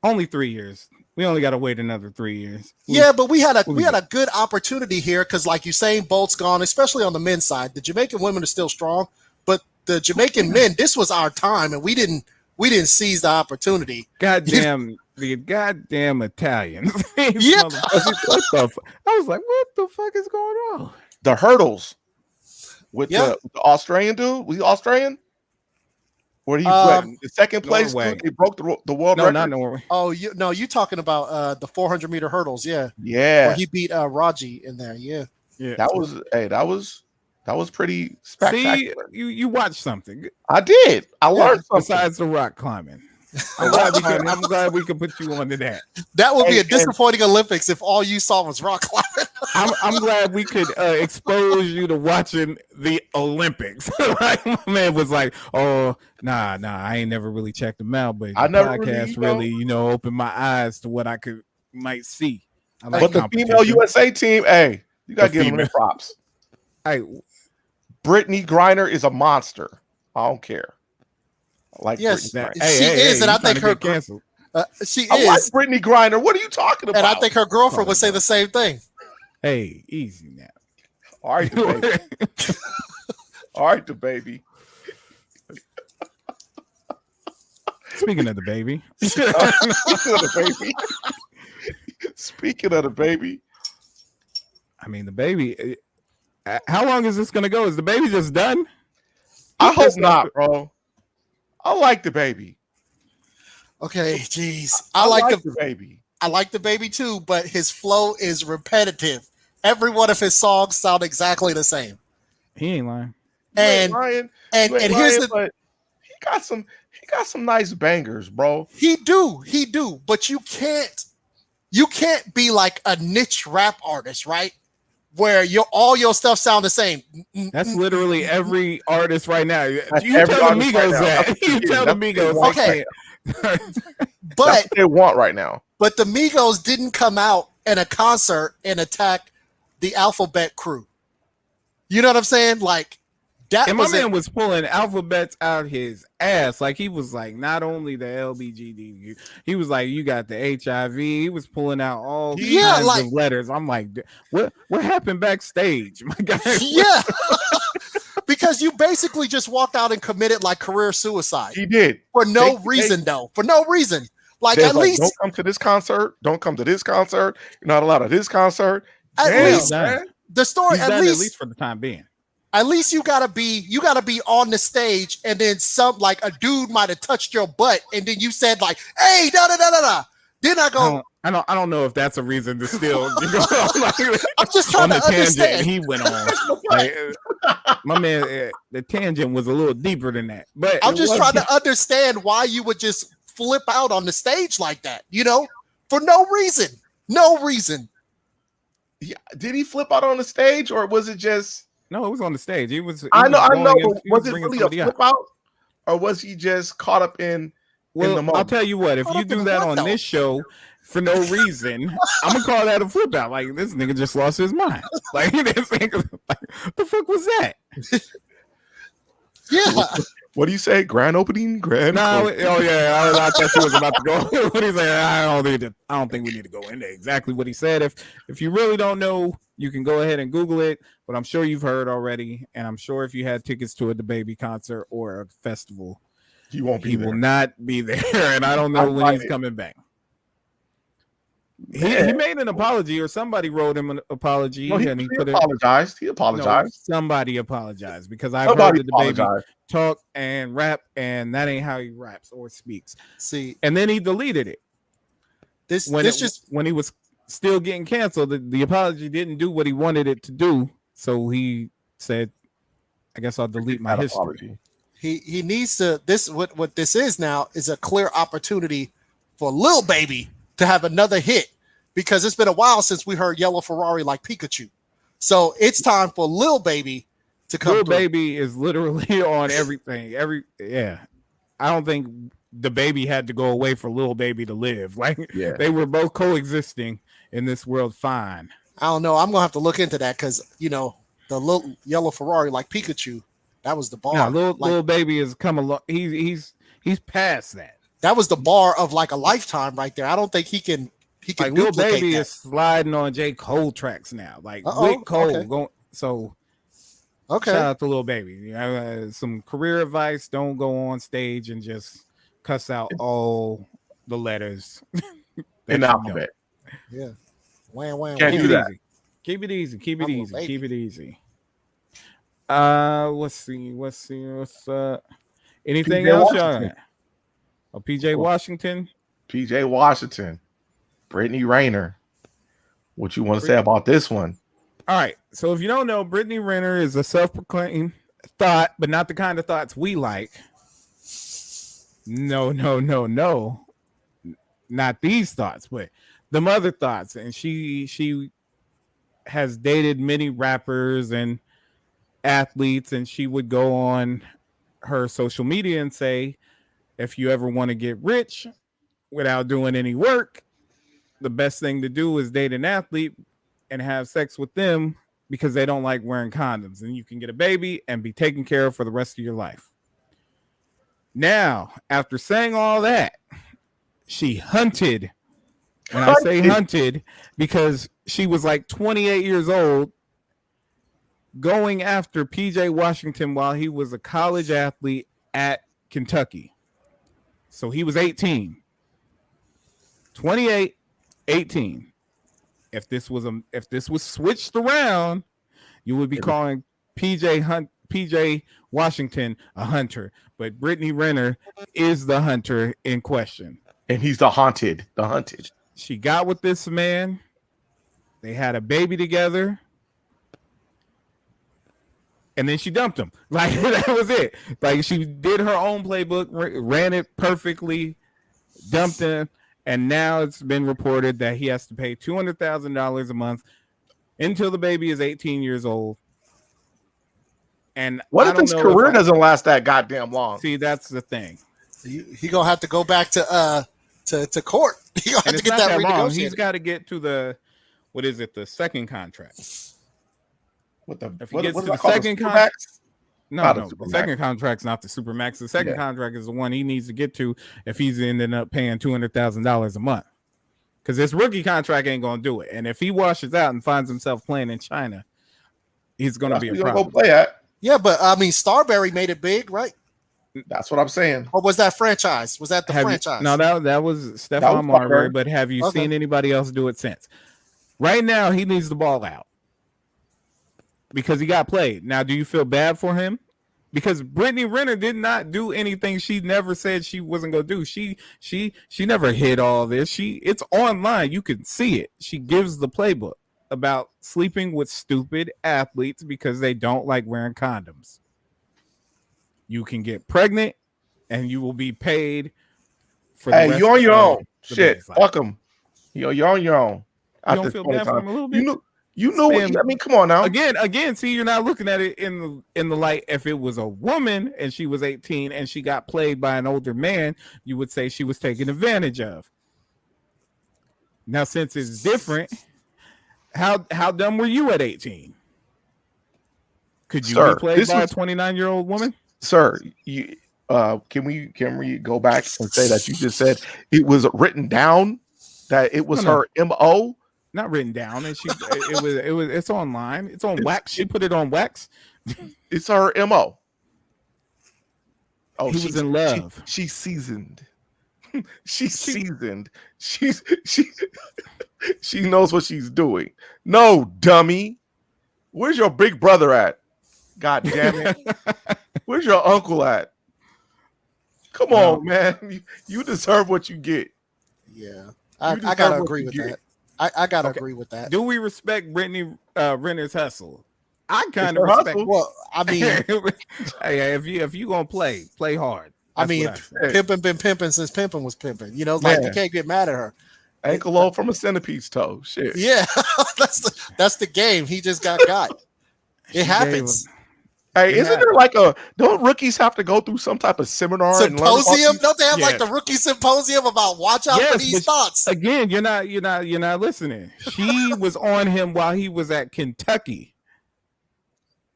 Only 3 years. We only got to wait another 3 years. Yeah, but we had a good opportunity here because, like Usain Bolt's gone, especially on the men's side. The Jamaican women are still strong, but the Jamaican men, this was our time, and we didn't seize the opportunity. Goddamn, the goddamn Italians. Yeah, I was like, what the fuck is going on? The hurdles with the Australian dude. Was he Australian? Where he the second place? Dude, he broke the world record. Not Norway. Oh, you talking about the 400-meter hurdles? Yeah. Where he beat Raji in there. Yeah. That was pretty spectacular. See, you watched something. I did. I learned something besides the rock climbing. I'm glad we could put you onto that. That would be a disappointing Olympics if all you saw was rock climbing. I'm glad we could expose you to watching the Olympics. Like, my man was like, "Oh, nah, I ain't never really checked them out, but the podcast really, opened my eyes to what I might see." But the female USA team, hey, you gotta give them props. Hey, Brittany Griner is a monster. I don't care. Like yes, Brittany she is, and I think her canceled. She is. I like Brittany Griner. What are you talking about? And I think her girlfriend would say the same thing. Hey, easy now. All right, baby. All right, the baby. Speaking of the baby. Speaking of the baby. I mean, the baby. How long is this going to go? Is the baby just done? I hope not, bro. I like the baby. Okay, geez. I like the baby. I like the baby too, but his flow is repetitive. Every one of his songs sound exactly the same. He ain't lying. And here's but he got some nice bangers, bro. He do, but you can't be like a niche rap artist, right? Where all your stuff sound the same. That's literally every artist right now. You tell the Migos that. You tell the Migos. Okay. But that's what they want right now. But the Migos didn't come out in a concert and attack the alphabet crew. You know what I'm saying? Like that. And my man was pulling alphabets out his ass. Like he was like, not only the LBGD, he was like, you got the HIV. He was pulling out all kinds of letters. I'm like, what happened backstage? My guy. Yeah. Because you basically just walked out and committed like career suicide. He did. For no reason, though. For no reason. Like, at least don't come to this concert. Don't come to this concert. You're not allowed at this concert. At least the story, at least for the time being. At least you gotta be on the stage, and then some like a dude might have touched your butt, and then you said like, "Hey, da da da da da." Then I go, I don't know if that's a reason to still. I'm just trying to understand. He went on. Like, my man, the tangent was a little deeper than that. But I'm just trying to understand why you would just flip out on the stage like that. You know, for no reason. No reason. Yeah. Did he flip out on the stage, or was it just? No, it was on the stage. He was. I know. Was it really a flip out, or was he just caught up in the moment? I'll tell you what. If you do that on this show for no reason, I'm gonna call that a flip out. Like this nigga just lost his mind. Like this nigga, like, the fuck was that? Yeah. What do you say? Grand opening? Oh yeah. I thought he was about to go. What he said? I don't think we need to go into exactly what he said. If you really don't know, you can go ahead and Google it. But I'm sure you've heard already, and I'm sure if you had tickets to a DaBaby concert or a festival, he won't be. He will not be there, and I don't know when he's coming back. He made an apology, or somebody wrote him an apology, and he apologized. He apologized. No, somebody apologized because I've heard the DaBaby talk and rap, and that ain't how he raps or speaks. See, and then he deleted it. When he was still getting canceled, the apology didn't do what he wanted it to do, so he said, "I guess I'll delete my history." Apology. He needs to. What this is now is a clear opportunity for Lil Baby to have another hit, because it's been a while since we heard Yellow Ferrari like Pikachu. So it's time for Lil Baby to come. Lil Baby is literally on everything. I don't think DaBaby had to go away for Lil Baby to live. Like they were both coexisting in this world fine. I don't know. I'm gonna have to look into that because the little Yellow Ferrari like Pikachu, that was the bar. Yeah, Lil Baby has come along. He's past that. That was the bar of like a lifetime right there. I don't think he can like Lil Baby is sliding on J. Cole tracks now. Like with Cole going. So shout out to Lil Baby. Some career advice: don't go on stage and just cuss out all the letters in the alphabet. Yeah, wham. Can't do that. Keep it easy. Keep it easy. Let's see. Anything else, y'all? Oh, PJ Washington. Brittany Renner. What you want to say about this one? All right. So if you don't know, Brittany Renner is a self-proclaimed thought, but not the kind of thoughts we like. No. Not these thoughts, but the other thoughts. And she has dated many rappers and athletes, and she would go on her social media and say, if you ever want to get rich without doing any work, the best thing to do is date an athlete and have sex with them because they don't like wearing condoms, and you can get a baby and be taken care of for the rest of your life. Now, after saying all that, she hunted. And I say hunted because she was like 28 years old going after PJ Washington while he was a college athlete at Kentucky. So he was 18. 28, 18. If this was switched around, you would be calling PJ Washington a hunter. But Brittany Renner is the hunter in question. And he's the hunted. She got with this man. They had a baby together. And then she dumped him. Like, that was it. Like, she did her own playbook, ran it perfectly, dumped him, and now it's been reported that he has to pay $200,000 a month until the baby is 18 years old. And what if his career doesn't last that goddamn long? See, that's the thing. He gonna have to go back to court. He gonna have to get that renegotiated. He's got to get to the what is it? The second contract. What the? If he What, gets what to is the that called? second The contract, Supermax? no, Not a no, the Supermax. second contract's not the Supermax. The second Yeah. contract is the one he needs to get to if he's ending up paying $200,000 a month. Because this rookie contract ain't gonna do it. And if he washes out and finds himself playing in China, he's gonna That's be where a you gonna problem. go play at. Yeah, but I mean, Starberry made it big, right? That's what I'm saying. Or was that franchise? Was that the Have you- franchise? no, that was That Stephon was Marbury. Starberry. But have you Okay. seen anybody else do it since? Right now, he needs the ball out because he got played. Now, do you feel bad for him? Because Brittany Renner did not do anything she never said she wasn't gonna do. She never hid all this. It's online. You can see it. She gives the playbook about sleeping with stupid athletes because they don't like wearing condoms. You can get pregnant and you will be paid for the Hey, rest you on your of own. the Shit, man's life. fuck him. You're on your own. You don't feel bad for him a little bit? You know what? Spam- I mean, come on now. Again, see, you're not looking at it in the light. If it was a woman and she was 18 and she got played by an older man, you would say she was taken advantage of. Now, since it's different, how dumb were you at 18? Could you Sir, be played this by was- a 29-year-old woman? Sir, can we go back and say that you just said it was written down that it was No. her MO? Not written down, and it's online. It's on wax. She put it on wax. It's her MO. Oh, He was in love. She's seasoned. She's She- seasoned. She knows what she's doing. No, dummy. Where's your big brother at? God damn it. Where's your uncle at? Come on, man. You deserve what you get. Yeah, I deserve gotta what agree you with get. that. I gotta Okay. agree with that. Do we respect Brittany Renner's hustle? I kind her of respect. hustle. Well, I mean, Hey, if you gonna play hard. I That's mean, what I say. pimping been pimping since pimping was pimping. You know, like you Man. can't get mad at her. Ankle low from a centipede's toe. Shit. Yeah, that's the game. He just got. She It gave happens. Hey, Yeah. isn't there like don't rookies have to go through some type of seminar and learn about Symposium? these- Don't they have like Yeah. the rookie symposium about watch out Yes, for these but- thoughts? Again, you're not listening. She was on him while he was at Kentucky.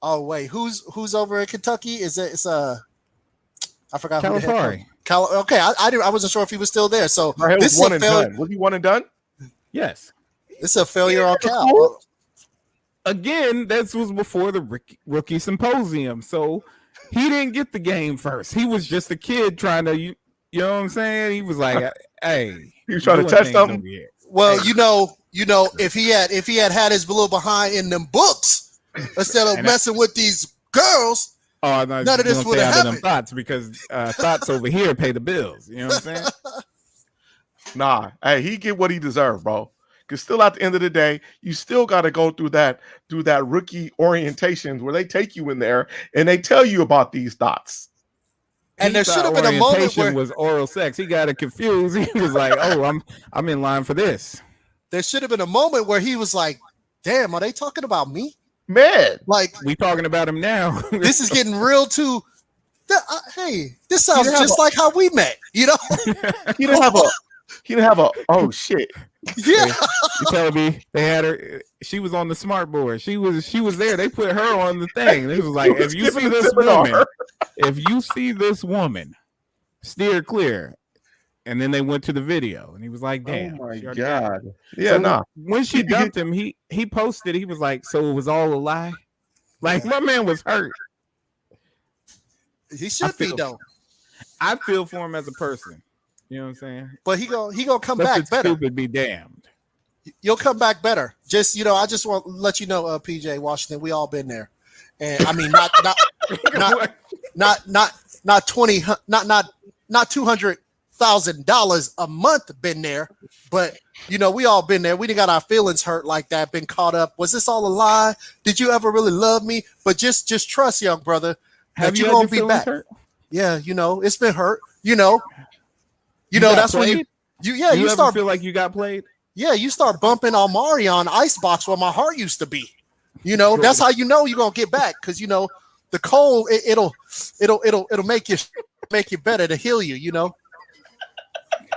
Oh wait, who's over in Kentucky? It's I forgot who the head Calipari. coach. Okay, I wasn't sure if he was still there. So Right, it this was is one a and failure. done. Was he one and done? Yes. This is a failure on Cal. cool. Again, this was before the rookie symposium, so he didn't get the game first. He was just a kid trying to, you know what I'm saying? He was like, "Hey, He was trying to doing test things something? over here." Well, you know, if he had his little behind in them books instead of And messing with these girls, Oh, no, none of this don't would stay have out of them happened. thoughts because thoughts over here pay the bills. You know what I'm saying? Nah. Hey, he get what he deserved, bro. Because still at the end of the day, you still got to go through that rookie orientations where they take you in there and they tell you about these thoughts. and He there thought should have been a moment orientation where was oral sex. He got it confused. He was like, "Oh, I'm in line for this." he was like, "Damn, are they talking about me? Man, Like We talking about him now. this is getting real too." Hey, this sounds You have just like how we met. You know? he didn't have a oh shit. Yeah. You telling me they had her? She was on the smart board. She was there. They put her on the thing. It was like, if you Giving see the this seminar. woman, if you see this woman, steer clear. And then they went to the video, and he was like, "Damn, Oh my she already got it." god. Yeah, So nah. When she dumped him, he posted. He was like, "So it was all a lie." Like my man was hurt. He should be feel- though. I feel for him as a person. You know what I'm saying? But he gonna come Let back the better. stupid be damned. You'll come back better. Just I just want to let you know, PJ Washington, we all been there, and I mean not 20, not $200,000 a month been there, but we all been there. We didn't got our feelings hurt like that. Been caught up. Was this all a lie? Did you ever really love me? But just trust, young brother, Have that you you had gonna your be feelings back. hurt? Yeah, it's been hurt. You got that's when played? you ever start feel like you got played? you start bumping Amari on Icebox where my heart used to be. That's how you're gonna get back, because the cold it'll make you better to heal you.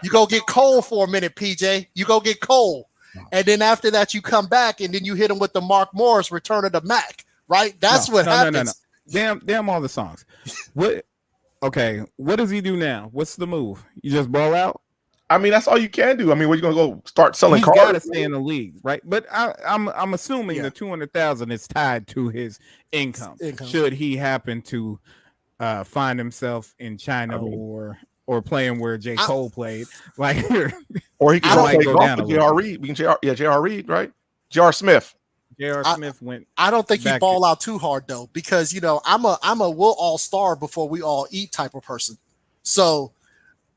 You go get cold for a minute, PJ. You go get cold, and then after that you come back and then you hit him with the Mark Morris Return of the Mac, right? That's what happens. Damn all the songs. What? Okay, what does he do now? What's the move? You just ball out? I mean, that's all you can do. I mean, what, you gonna go start selling He's cars? got to stay in the league, right? But I'm assuming the 200,000 is tied to his income. Should he happen to find himself in China or playing where J. Cole played, like, or he can play go golf down with J.R. Reed. We can J.R. Reed, right? J.R. Smith. J.R. Smith went. I don't think he ball out too hard though, because you know I'm a we'll all starve before we all eat type of person. So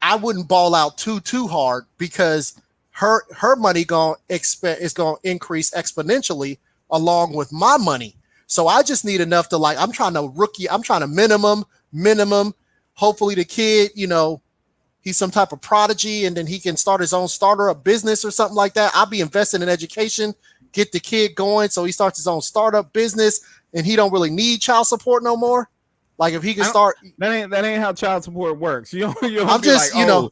I wouldn't ball out too hard because her money is gonna increase exponentially along with my money. So I just need enough to I'm trying to minimum. Hopefully the kid, you know, he's some type of prodigy and then he can start his own startup business or something like that. I'll be investing in education, get the kid going so he starts his own startup business and he don't really need child support no more. Like if he can start, that ain't how child support works. I'm just, you know,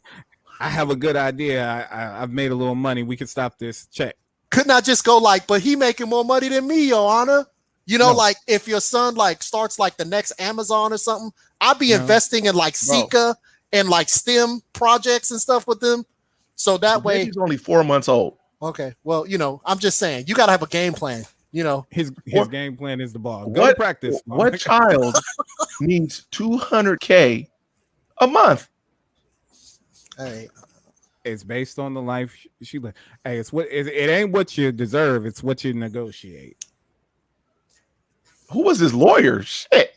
I have a good idea. I've made a little money. We can stop this check. Couldn't I just go but he making more money than me, Your Honor? You know, like if your son starts the next Amazon or something, I'll be investing in Sika and STEM projects and stuff with them. So that way he's only 4 months old. Okay. Well, you know, I'm just saying you got to have a game plan. You know, his game plan is the ball. Go to practice. What child needs $200K a month? Hey, it's based on the life she lived. Hey, it ain't what you deserve. It's what you negotiate. Who was his lawyer? Shit.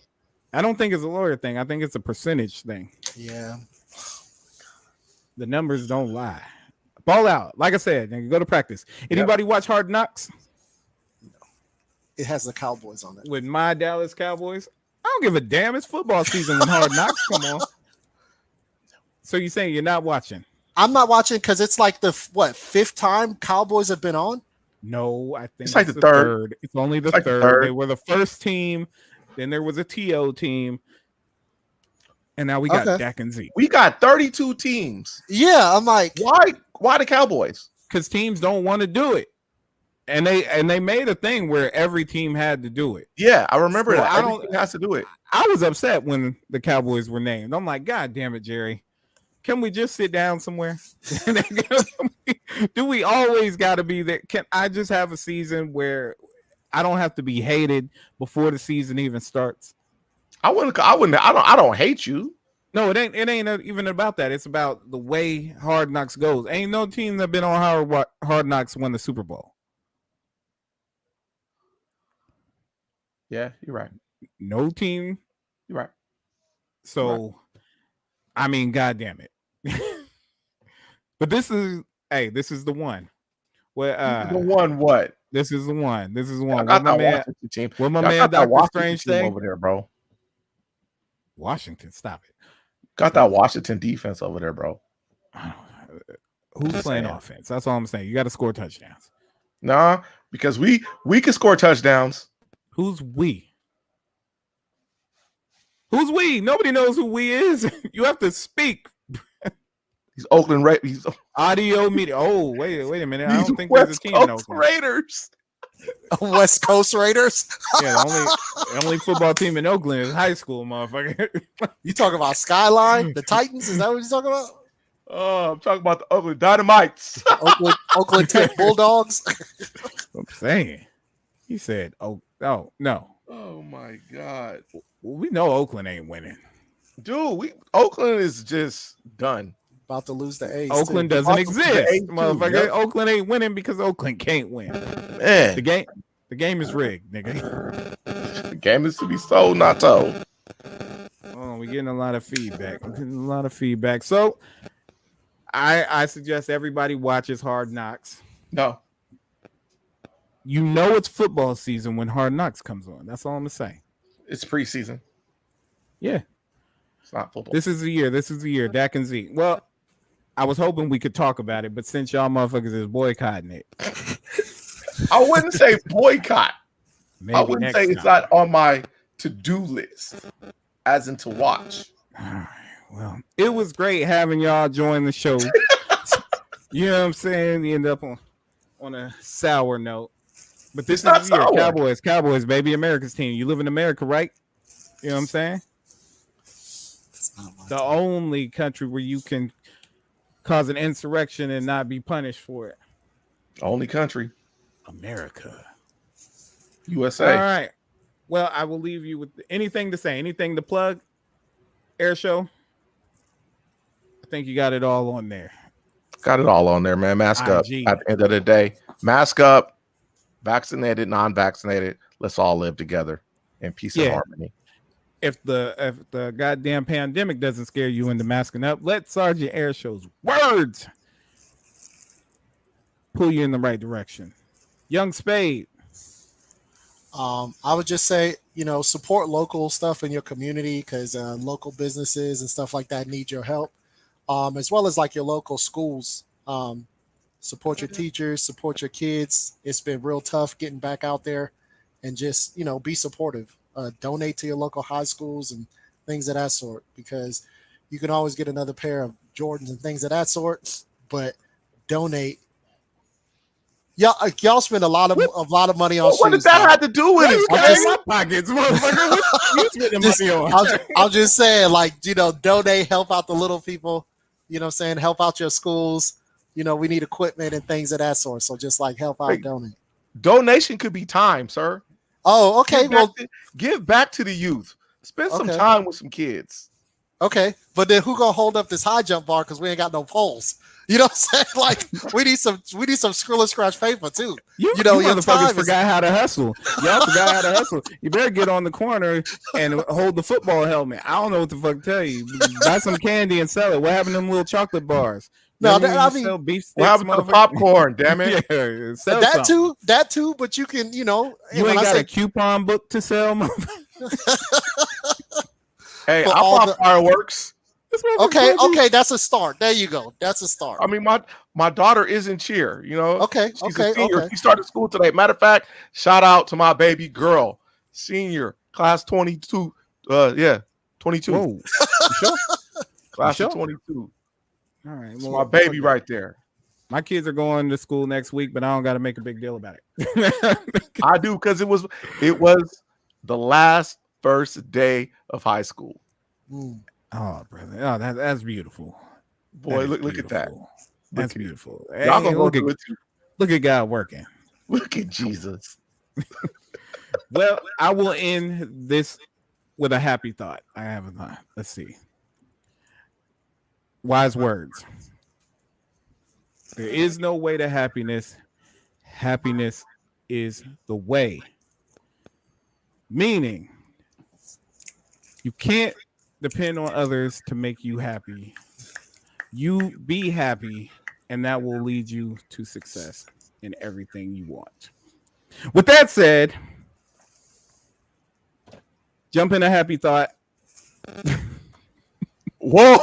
I don't think it's a lawyer thing. I think it's a percentage thing. Yeah. The numbers don't lie. Ball out. Like I said, go to practice. Anybody watch Hard Knocks? It has the Cowboys on it. With my Dallas Cowboys? I don't give a damn. It's football season when Hard Knocks come on. So you saying you're not watching? I'm not watching because it's the fifth time Cowboys have been on? No, I think it's the third. It's only the third. They were the first team. Then there was a TO team. And now we got Dak and Zeke. We got 32 teams. Yeah, I'm like, why the Cowboys? Because teams don't want to do it. And they made a thing where every team had to do it. Yeah, I remember that. Every team has to do it. I was upset when the Cowboys were named. I'm like, God damn it, Jerry. Can we just sit down somewhere? Do we always got to be there? Can I just have a season where I don't have to be hated before the season even starts? I don't hate you. No, it ain't even about that. It's about the way Hard Knocks goes. Ain't no team that been on Hard Knocks won the Super Bowl. Yeah, you're right. No team. You're right. So, I mean, God damn it. But this is the one. The one what? This is the one. This is the one. What my man Doctor Strange thing over there, bro. Washington, stop it. Got that Washington defense over there, bro. Who's playing offense? That's all I'm saying. You got to score touchdowns. Nah, because we can score touchdowns. Who's we? Who's we? Nobody knows who we is. You have to speak. He's Oakland Raiders. He's audio media. Oh, wait a minute. I don't think there's a team in Oakland. Raiders. West Coast Raiders. Yeah, the only football team in Oakland is high school, motherfucker. You talking about Skyline, the Titans? Is that what you're talking about? Oh, I'm talking about the Oakland Dynamites. Oakland Tech Bulldogs. I'm saying. He said, "Oh no." Oh my God. We know Oakland ain't winning, dude. Oakland is just done. About to lose the A's. Oakland doesn't exist, motherfucker. Yep. Oakland ain't winning because Oakland can't win. Man, the game is rigged, nigga. The game is to be sold, not told. Oh, we're getting a lot of feedback. So, I suggest everybody watches Hard Knocks. No. You know it's football season when Hard Knocks comes on. That's all I'm gonna say. It's preseason. Yeah. It's not football. This is the year. Dak and Zeke. Well, I was hoping we could talk about it, but since y'all motherfuckers is boycotting it. I wouldn't say boycott. Maybe I wouldn't say it's not on my to-do list, as in to watch. All right. Well, it was great having y'all join the show. You know what I'm saying? You end up on on a sour note. But this not is the year. sour. Cowboys, baby, America's team. You live in America, right? You know what I'm saying? It's not my The team. only country where you can cause an insurrection and not be punished for it. Only country, America. USA. All right. Well, I will leave you with anything to say, anything to plug. Air show. I think you got it all on there. Got it all on there, man. Mask up. IG. At the end of the day, mask up. Vaccinated, non-vaccinated. Let's all live together in peace and harmony. If the goddamn pandemic doesn't scare you into masking up, let Sgt Airshow's words pull you in the right direction. Young Spade. I would just say, support local stuff in your community because local businesses and stuff like that need your help, as well as like your local schools. Support your teachers, support your kids. It's been real tough getting back out there, and just be supportive. Donate to your local high schools and things of that sort, because you can always get another pair of Jordans and things of that sort. But donate. Y'all spend a lot of money on shoes. What did that have to do with it? My pockets, motherfucker. What you spending money on? I'm just saying, donate, help out the little people. You know what I'm saying? Help out your schools. We need equipment and things of that sort. So just help out, donate. Donation could be time, sir. Oh, okay. Give back to the youth. Spend some time with some kids. Okay, but then who gonna hold up this high jump bar because we ain't got no poles? You know what I'm saying? We need some Skrilla scratch paper too. You motherfuckers forgot how to hustle. Y'all forgot how to hustle. You better get on the corner and hold the football helmet. I don't know what the fuck to tell you. Buy some candy and sell it. What happened to them little chocolate bars? No, sell beef sticks, what happened to the popcorn? Damn it! Yeah, that too. But you can, you ain't got a coupon book to sell. Hey, I bought fireworks. Okay, that's a start. There you go. That's a start. I mean, my daughter is in cheer. She's a senior. Okay. She started school today. Matter of fact, shout out to my baby girl, senior, class 22. 22. Whoa, you sure? Class of 22. All right, it's my baby right there. My kids are going to school next week, but I don't got to make a big deal about it. I do, because it was the last first day of high school. Mm. Oh, brother, that's beautiful. Boy, look at that. That's beautiful. Y'all gonna go do it too. Look at God working. Look at Jesus. Well, I will end this with a happy thought. I have a thought. Let's see. Wise words. There is no way to happiness. Happiness is the way. Meaning, you can't depend on others to make you happy. You be happy, and that will lead you to success in everything you want. With that said, jump in a happy thought. Whoa!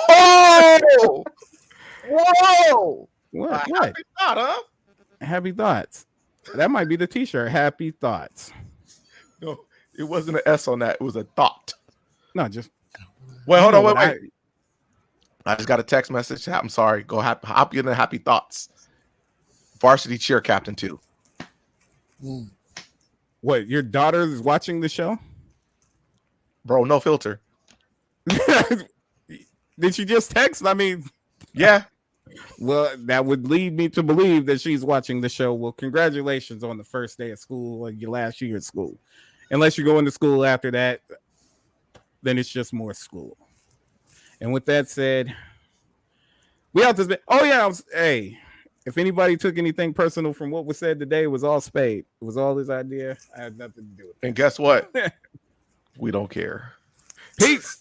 Whoa! What? Happy thought, huh? Happy thoughts. That might be the t-shirt. Happy thoughts. No, it wasn't an S on that. It was a thought. No, just. Wait, hold on. Wait. I just got a text message. I'm sorry. Go hop in the happy thoughts. Varsity cheer captain too. Mm. What? Your daughter is watching the show? Bro, no filter. Did she just text? I mean, yeah. Well, that would lead me to believe that she's watching the show. Well, congratulations on the first day of school or your last year at school. Unless you go into school after that, then it's just more school. And with that said, we have to. Oh yeah, hey, if anybody took anything personal from what was said today, it was all Spade. It was all his idea. I had nothing to do with it. And guess what? We don't care. Peace.